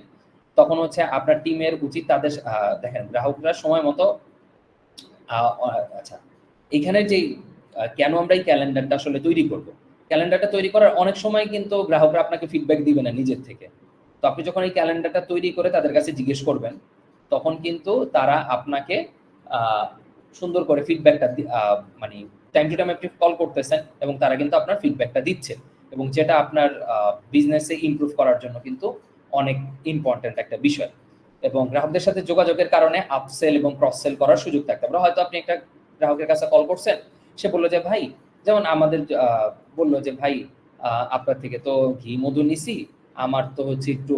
তখন হচ্ছে আপনার টিমের উচিত তাদের দেখেন গ্রাহকরা সময় মতো আচ্ছা, এখানে যে কেন আমরা এই ক্যালেন্ডারটা আসলে তৈরি করব, ক্যালেন্ডারটা তৈরি করার অনেক সময় কিন্তু গ্রাহকরা আপনাকে ফিডব্যাক দিবে না নিজের থেকে। তো আপনি যখন এই ক্যালেন্ডারটা তৈরি করে তাদের কাছে জিজ্ঞেস করবেন, তখন কিন্তু তারা আপনাকে সুন্দর করে ফিডব্যাকটা মানে টাইম টু টাইম আপনি কল করতেছেন এবং তারা কিন্তু আপনার ফিডব্যাকটা দিচ্ছে, এবং যেটা আপনার বিজনেসে ইমপ্রুভ করার জন্য কিন্তু অনেক ইম্পর্টেন্ট একটা বিষয়। এবং গ্রাহকদের সাথে যোগাযোগের কারণে আপসেল এবং ক্রস সেল করার সুযোগ থাকতে পারে। হয়তো আপনি একটা গ্রাহকের কাছে কল করছেন, সে বললো যে ভাই, যেমন আমাদের বললো যে ভাই আপনার থেকে তো ঘি মধু নিছি, আমার তো হচ্ছে একটু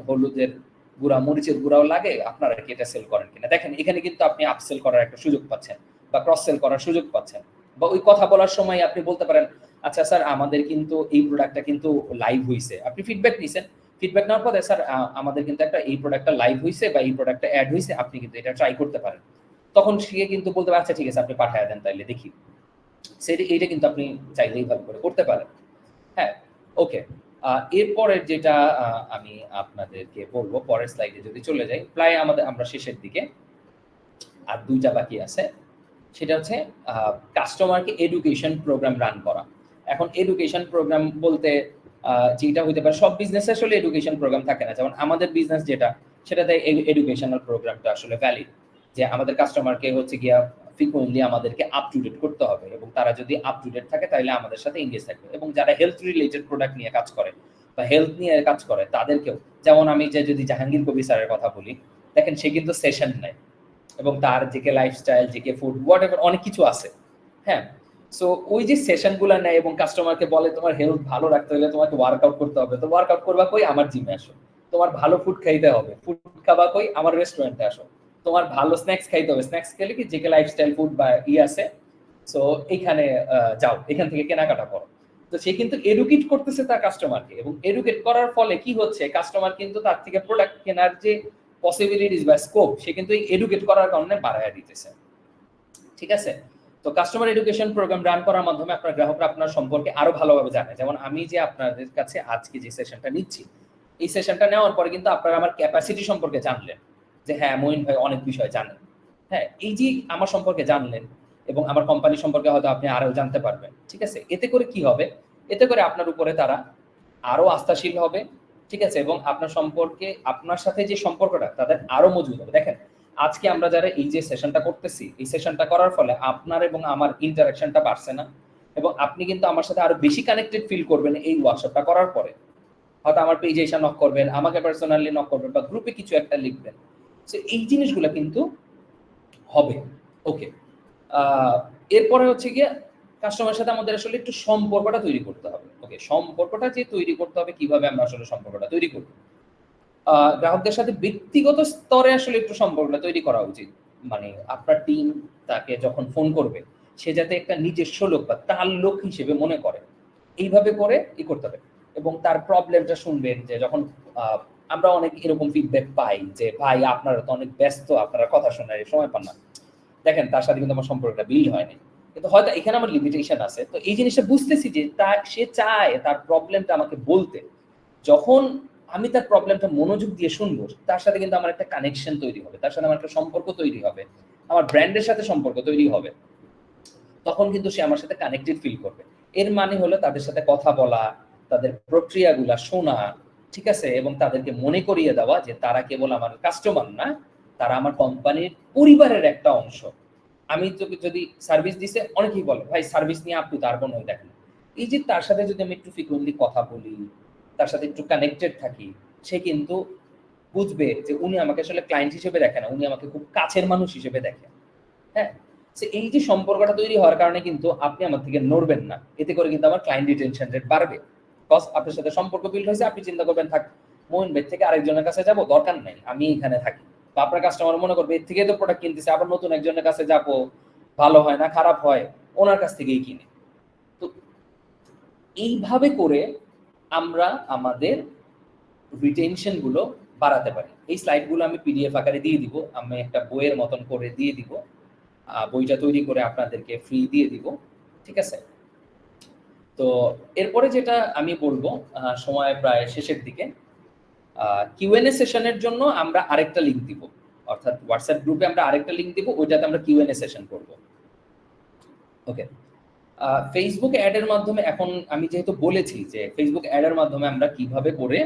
হলুদের গুঁড়া, মরিচের গুঁড়াও লাগে, আপনারা কি এটা সেল করেন কিনা? দেখেন এখানে কিন্তু আপনি আপসেল করার একটা সুযোগ পাচ্ছেন বা ক্রস সেল করার সুযোগ পাচ্ছেন। বা ওই কথা বলার সময় আপনি বলতে পারেন, আচ্ছা স্যার আমাদের কিন্তু এই প্রোডাক্টটা কিন্তু লাইভ হয়েছে, আপনি ফিডব্যাক নিছেন, ফিডব্যাক নেওয়ার পরে স্যার আমাদের কিন্তু একটা এই প্রোডাক্টটা লাইভ হয়েছে বা এই প্রোডাক্টটা অ্যাড হয়েছে, আপনি কিন্তু এটা ট্রাই করতে পারেন। তখন সে কিন্তু বলতে পারে আচ্ছা ঠিক আছে আপনি পাঠায় দেন তাইলে দেখি। এইটা কিন্তু আপনি চাইলে এইভাবে করে করতে পারেন। হ্যাঁ, ওকে। এরপরের যেটা আমি আপনাদেরকে বলবো, পরের স্লাইডে যদি চলে যাই, প্রায় আমরা শেষের দিকে, আর 2টা বাকি আছে। সেটা হচ্ছে কাস্টমারকে এডুকেশন প্রোগ্রাম রান করা। এখন এডুকেশন প্রোগ্রাম বলতে যেটা হইতে পারে, সব বিজনেসে আসলে এডুকেশন প্রোগ্রাম থাকে না। যেমন আমাদের বিজনেস যেটা, সেটাতে এডুকেশনাল প্রোগ্রামটা আসলে ভ্যালিড, যে আমাদের কাস্টমারকে হচ্ছে গিয়া ফ্রিকোয়েন্টলি আমাদেরকে আপ টু ডেট করতে হবে, এবং তারা যদি আপ টু ডেট থাকে তাহলে আমাদের সাথে এঙ্গেজ থাকবে। এবং যারা হেলথ রিলেটেড প্রোডাক্ট নিয়ে কাজ করে বা হেলথ নিয়ে কাজ করে তাদেরকেও, যেমন আমি যদি জাহাঙ্গীর কবির স্যারের কথা বলি, দেখেন সে কিন্তু সেশন নেয় এবং তার JK lifestyle, JK food, whatever অনেক কিছু আছে। হ্যাঁ, সো ওই যে সেশনগুলো নেয় এবং কাস্টমারকে বলে তোমার হেলথ ভালো রাখতে হলে তোমাকে ওয়ার্কআউট করতে হবে, তো ওয়ার্কআউট করবা কই? আমার জিমে আসো। তোমার ভালো ফুড খাইতে হবে, ফুড খাবা কই? আমার রেস্টুরেন্টে আসো। তোমার ভালো স্ন্যাক্স খাইতে হবে, স্ন্যাক্স খেলে কি জেকে লাইফস্টাইল ফুড বা আছে, সো এইখানে যাও, এখান থেকে কেনাকাটা করো। তো সে কিন্তু এডুকেট করতেছে তার কাস্টমারকে, এবং এডুকেট করার ফলে কি হচ্ছে, কাস্টমার কিন্তু তার থেকে প্রোডাক্ট কেনার যে পসিবিলিটিস বা স্কোপ, সে কিন্তু এই এডুকেট করার কারণে বাড়ায় দিতেছে, ঠিক আছে? তো কাস্টমার এডুকেশন প্রোগ্রাম রান করার মাধ্যমে আপনার গ্রাহকরা আপনার সম্পর্কে আরো ভালোভাবে জানে। যেমন আমি যে আপনাদের কাছে আজকে যে সেশনটা নিচ্ছি, এই সেশনটা নেওয়ার পরে কিন্তু আপনারা আমার ক্যাপাসিটি সম্পর্কে জানলেন, যে হ্যাঁ মঈন ভাই অনেক বিষয় জানেন। হ্যাঁ, এই যে আমার সম্পর্কে জানলেন এবং আমার কোম্পানি সম্পর্কে হয়তো আপনি আরো জানতে পারবেন, ঠিক আছে? এতে করে কি হবে? এতে করে আপনার উপরে তারা আরো আস্থাশীল হবে, ঠিক আছে? এবং আপনার সম্পর্কে, আপনার সাথে যে সম্পর্কটা তাদের আরো মজবুত হবে। দেখেন আজকে আমরা যারা এই যে সেশনটা করতেছি, এই সেশনটা করার ফলে আপনার এবং আমার ইন্টারাকশনটা বাড়ছে না, এবং আপনি কিন্তু আমার সাথে আরো বেশি কানেক্টেড ফিল করবেন এই ওয়ার্কশপটা করার পরে। হয়তো আমার পেজে এসে নক করবেন, আমাকে পার্সোনালি নক করবেন, বা গ্রুপে কিছু একটা লিখবেন। সো এই জিনিসগুলো কিন্তু হবে। ওকে, এরপরে হচ্ছে গিয়ে কাস্টমারের সাথে আমাদের আসলে একটু সম্পর্কটা তৈরি করতে হবে। ওকে, সম্পর্কটা যে তৈরি করতে হবে, কিভাবে আমরা আসলে সম্পর্কটা তৈরি করব? গ্রাহকদের সাথে ব্যক্তিগত স্তরে আসলে একটু সম্পর্কটা তৈরি করা উচিত। মানে আপনার টিম তাকে যখন ফোন করবে, সে যাতে একটা নিজস্ব লোক বা তার লোক হিসেবে মনে করে, এইভাবে করে করতে হবে। এবং তার প্রবলেমটা শুনবেন, যে যখন আমরা অনেক এরকম ফিডব্যাক পাই যে ভাই আপনারা তো অনেক ব্যস্ত, আপনারা কথা শোনার সময় পান না। দেখেন তার সাথে কিন্তু আমার সম্পর্কটা বিল্ড হয়নি, কিন্তু হয়তো এখানে আমার লিমিটেশন আছে। তো এই জিনিসটা বুঝতেছি যে সে চায় তার প্রবলেমটা আমাকে বলতে। যখন আমি তার প্রবলেমটা মনোযোগ দিয়ে শুনবো, তার সাথে কিন্তু আমার একটা কানেকশন তৈরি হবে, তার সাথে আমার একটা সম্পর্ক তৈরি হবে, আমার ব্র্যান্ডের সাথে সম্পর্ক তৈরি হবে। তখন কিন্তু সে আমার সাথে কানেক্টেড ফিল করবে। এর মানে হলো তাদের সাথে কথা বলা, তাদের প্রক্রিয়াগুলা শোনা, ঠিক আছে? এবং তাদেরকে মনে করিয়ে দেওয়া যে তারা কেবল আমার কাস্টমার না, তারা আমার কোম্পানির পরিবারের একটা অংশ। আমি যদি সার্ভিস দিছে, অনেকেই বলে ভাই সার্ভিস নিয়ে আপনি তার কোনো দেখেন। এই যে তার সাথে যদি আমি একটু ফ্রিকুয়েন্টলি কথা বলি, তার সাথে একটু কানেক্টেড থাকি, সে কিন্তু বুঝবে যে উনি আমাকে আসলে ক্লায়েন্ট হিসেবে দেখে না, উনি আমাকে খুব কাছের মানুষ হিসেবে দেখে। হ্যাঁ? সো এই যে সম্পর্কটা তৈরি হওয়ার কারণে কিন্তু আপনি আমার থেকে নড়বেন না। এতে করে কিন্তু আমার ক্লায়েন্ট রিটেনশন রেট বাড়বে। বিকজ আপনার সাথে সম্পর্ক বিল্ড হয়েছে, আপনি চিন্তা করবেন থাক মোমিন ভাই থেকে আরেকজনের কাছে যাব, দরকার নাই। আমি এখানে থাকি। তো আপনার কাস্টমার মনে করবে এর থেকেই তো প্রোডাক্ট কিনতেছে, আবার নতুন একজনের কাছে যাব, ভালো হয় না খারাপ হয়, ওনার কাছ থেকেই কিনে। তো এইভাবে করে আমরা আমাদের রিটেনশন গুলো বাড়াতে পারি। এই স্লাইড গুলো আমি পিডিএফ আকারে দিয়ে দিব, আমি একটা বইয়ের মতন করে দিয়ে দিব, বইটা তৈরি করে আপনাদেরকে ফ্রি দিয়ে দিব, ঠিক আছে? তো এরপরে যেটা আমি বলবো, সময় প্রায় শেষের দিকে, কিউএনএ সেশনের জন্য আমরা আরেকটা লিঙ্ক দিব, অর্থাৎ হোয়াটসঅ্যাপ গ্রুপে আমরা আরেকটা লিঙ্ক দিব, ওইটাতে আমরা কিউএনএ সেশন করব। ওকে, ফেসবুক অ্যাডের মাধ্যমে এখন আমি যেহেতু বলেছি যে ফেসবুক অ্যাডের মাধ্যমে আমরা কিভাবে করে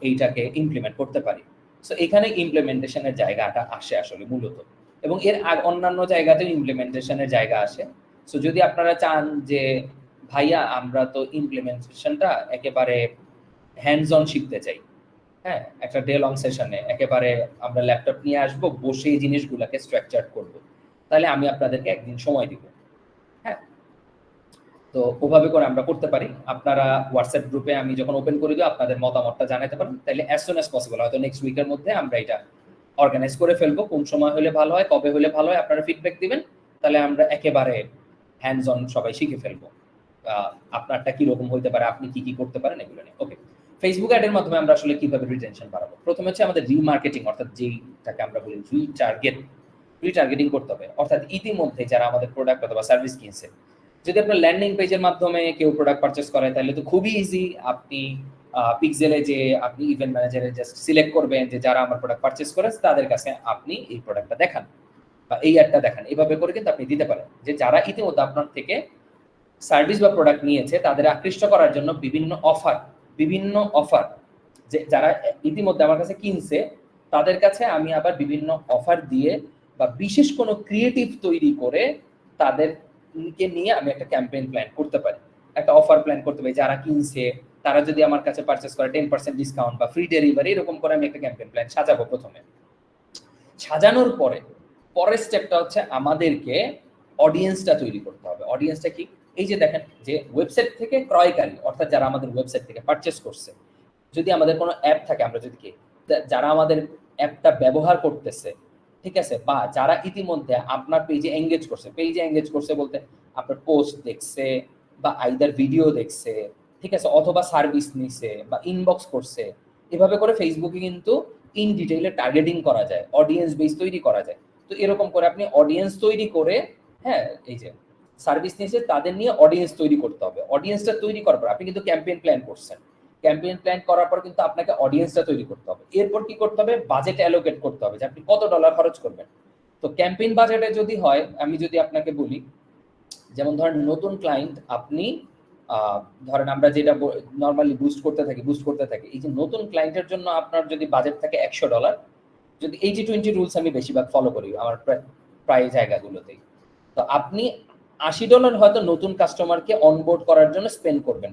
এইটাকে ইমপ্লিমেন্ট করতে পারি। সো এখানে ইমপ্লিমেন্টেশনের জায়গাটা আসে আসলে মূলত, এবং এর অন্যান্য জায়গাতেও ইমপ্লিমেন্টেশনের জায়গা আসে। সো যদি আপনারা চান যে ভাইয়া আমরা তো ইমপ্লিমেন্টেশনটা একেবারে হ্যান্ডস অন শিখতে চাই, হ্যাঁ, একটা ডে লং সেশনে একেবারে আমরা ল্যাপটপ নিয়ে আসবো, বসে এই জিনিসগুলোকে স্ট্রাকচার করব, তাহলে আমি আপনাদেরকে একদিন সময় দিব। হ্যাঁ, তো ওভাবে করে আমরা করতে পারি। আপনারা হোয়াটসঅ্যাপ গ্রুপে আমি যখন ওপেন করে দিই আপনাদের মতামতটা জানাতে পারেন, তাহলে অ্যাজ সুন অ্যাজ পসিবল হয়তো নেক্সট উইকের মধ্যে আমরা এটা অর্গানাইজ করে ফেলবো। কোন সময় হলে ভালো হয়, কবে হলে ভালো হয়, আপনারা ফিডব্যাক দিবেন, তাহলে আমরা একেবারে হ্যান্ডস অন সবাই শিখে ফেলবো। আপনারটা কিরকম হইতে পারে, আপনি কি কি করতে পারেন এগুলো নিয়ে। ওকে, ফেসবুক অ্যাডের মাধ্যমে আমরা আসলে কিভাবে রিটেনশন বাড়াবো? প্রথমে হচ্ছে আমাদের রিমার্কেটিং, অর্থাৎ যেইটাকে আমরা বলি রিটার্গেটিং করতে হবে। অর্থাৎ ইতিমধ্যে যারা আমাদের প্রোডাক্ট অথবা সার্ভিস কিনছে, যদি আপনার ল্যান্ডিং পেজের মাধ্যমে কেউ প্রোডাক্ট পারচেস করে তাহলে তো খুবই ইজি। আপনি পিক্সেলে যে আপনি ইভেন্ট ম্যানেজারে জাস্ট সিলেক্ট করবেন যে যারা আমার প্রোডাক্ট পারচেস করেছে তাদের কাছে আপনি এই প্রোডাক্টটা দেখান বা এই অ্যাডটা দেখান। এভাবে করে কিন্তু আপনি দিতে পারেন যে যারা ইতিমধ্যে আপনার থেকে সার্ভিস বা প্রোডাক্ট নিয়েছে তাদের আকৃষ্ট করার জন্য বিভিন্ন অফার, যে যারা ইতিমধ্যে আমার কাছে কিনছে তাদের কাছে আমি আবার বিভিন্ন অফার দিয়ে বা বিশেষ কোনো ক্রিয়েটিভ তৈরি করে তাদেরকে নিয়ে আমি একটা ক্যাম্পেইন প্ল্যান করতে পারি, একটা অফার প্ল্যান করতে পারি। যারা কিনছে তারা যদি আমার কাছে পারচেস করে 10% ডিসকাউন্ট বা ফ্রি ডেলিভারি, এরকম করে আমি একটা ক্যাম্পেইন প্ল্যান সাজাবো। প্রথমে সাজানোর পরে পরের স্টেপটা হচ্ছে আমাদেরকে অডিয়েন্সটা তৈরি করতে হবে। অডিয়েন্সটা কি? এই যে দেখেন যে ওয়েবসাইট থেকে ক্রয়কারী, অর্থাৎ যারা আমাদের ওয়েবসাইট থেকে পারচেস করছে, যদি আমাদের কোনো অ্যাপ থাকে, আমরা যদি যারা আমাদের অ্যাপটা ব্যবহার করতেছে, ঠিক আছে, বা যারা ইতিমধ্যে আপনার পেজে এঙ্গেজ করছে বলতে আপনার পোস্ট দেখছে বা আইদার ভিডিও দেখছে, ঠিক আছে, অথবা সার্ভিস নিছে বা ইনবক্স করছে, এভাবে করে ফেসবুকে কিন্তু ইন ডিটেইলে টার্গেটিং করা যায়, অডিয়েন্স বেস তৈরি করা যায়। তো এরকম করে আপনি অডিয়েন্স তৈরি করে, হ্যাঁ, এই যে সার্ভিস নিয়েছে তাদের নিয়ে অডিয়েন্স তৈরি করতে হবে। অডিয়েন্সটা তৈরি করার পর আপনি কিন্তু ক্যাম্পেইন প্ল্যান করছেন, ক্যাম্পেইন প্ল্যান করার পর কিন্তু আপনাকে অডিয়েন্সটা তৈরি করতে হবে। এরপর কি করতে হবে? বাজেট অ্যালোকেট করতে হবে যে আপনি কত ডলার খরচ করবেন। তো ক্যাম্পেইন বাজেটে যদি হয়, আমি যদি আপনাকে বলি, যেমন ধরেন নতুন ক্লায়েন্ট আপনি ধরেন আমরা যেটা নর্মালি বুস্ট করতে থাকি, এই যে নতুন ক্লায়েন্টের জন্য আপনার যদি বাজেট থাকে $100, যদি 80-20 রুলস আমি বেশিরভাগ ফলো করি আমার প্রায় জায়গাগুলোতেই, তো আপনি $80 হয়তো নতুন কাস্টমারকে অনবোর্ড করার জন্য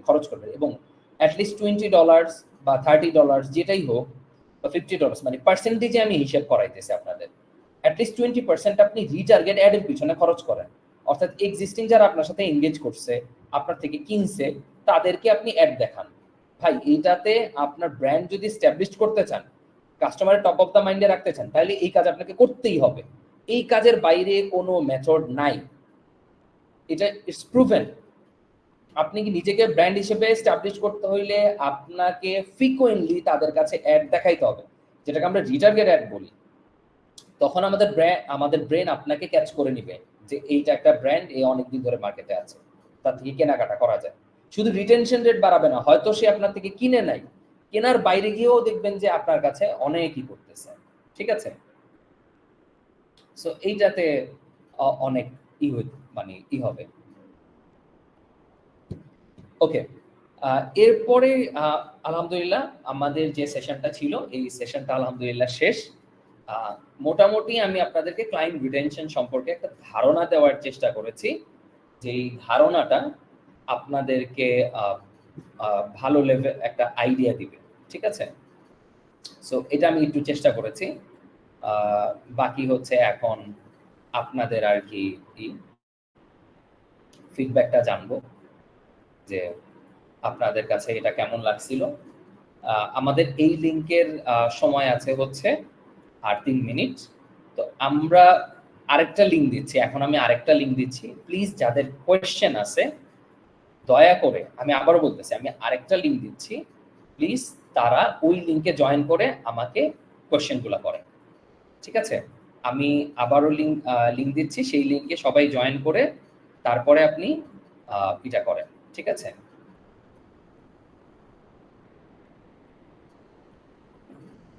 খরচ করবেন, এবং অ্যাটলিস্ট $20 বা $30 যেটাই হোক বা $50, মানে পার্সেন্টেজে আমি হিসাব করাইতেছি আপনাদের, অ্যাটলিস্ট 20% আপনি রিটার্গেট অ্যাডের পিছনে খরচ করেন। অর্থাৎ এক্সিস্টিং যারা আপনার সাথে এঙ্গেজ করছে, আপনার থেকে কিনছে, তাদেরকে আপনি অ্যাড দেখান। ভাই এইটাতে আপনার ব্র্যান্ড যদি এস্টাবলিশ করতে চান, কাস্টমারের টপ অফ দ্য মাইন্ডে রাখতে চান, তাহলে এই কাজ আপনাকে করতেই হবে। এই কাজের বাইরে কোনো মেথড নাই, এটা ইটস প্রুভেন। আপনি কি নিজেকে ব্র্যান্ড হিসেবে এস্টাবলিশ করতে হইলে আপনাকে ফ্রিকোয়েন্টলি তাদের কাছে অ্যাড দেখাইতে হবে, যেটাকে আমরা রিটার্গেট অ্যাড বলি। তখন আমাদের ব্রেন আপনাকে ক্যাচ করে নিবে যে এইটা একটা ব্র্যান্ড, এই অনেকদিন ধরে মার্কেটে আছে, তার থেকে কেনাকাটা করা যায়। শুধু রিটেনশন রেট বাড়াবে না, হয়তো সে আপনার থেকে কিনে নাই, কেনার বাইরে গিয়েও দেখবেন যে আপনার কাছে অনেকই করতেছে, ঠিক আছে? সো এইটাতে অনেক মানে হবে। ওকে, এরপরে আলহামদুলিল্লাহ আমাদের যে সেশনটা ছিল, এই সেশনটা আলহামদুলিল্লাহ শেষ। মোটামুটি আমি আপনাদেরকে ক্লায়েন্ট রিটেনশন সম্পর্কে একটা ধারণা দেওয়ার চেষ্টা করেছি, যেই ধারণাটা আপনাদেরকে ভালো লেভেল একটা আইডিয়া দিবে, ঠিক আছে? সো এটা আমি একটু চেষ্টা করেছি। বাকি হচ্ছে এখন আপনাদের আর কি ফিডব্যাকটা জানবো যে আপনাদের কাছে এটা কেমন লাগছিল। আমাদের এই লিংকের সময় আছে হচ্ছে আর 3 মিনিট। তো আমরা আরেকটা লিংক দিচ্ছি, এখন আমি আরেকটা লিংক দিচ্ছি। প্লিজ যাদের কোয়েশ্চেন আছে দয়া করে, আমি আবারও বলতেছি, আমি আরেকটা লিংক দিচ্ছি, প্লিজ তারা ওই লিংকে জয়েন করে আমাকে কোয়েশ্চেনগুলো করেন। ঠিক আছে, আমি আবারও লিংক দিচ্ছি, সেই লিংকে সবাই জয়েন করে তারপরে আপনি এটা করেন। ঠিক আছে।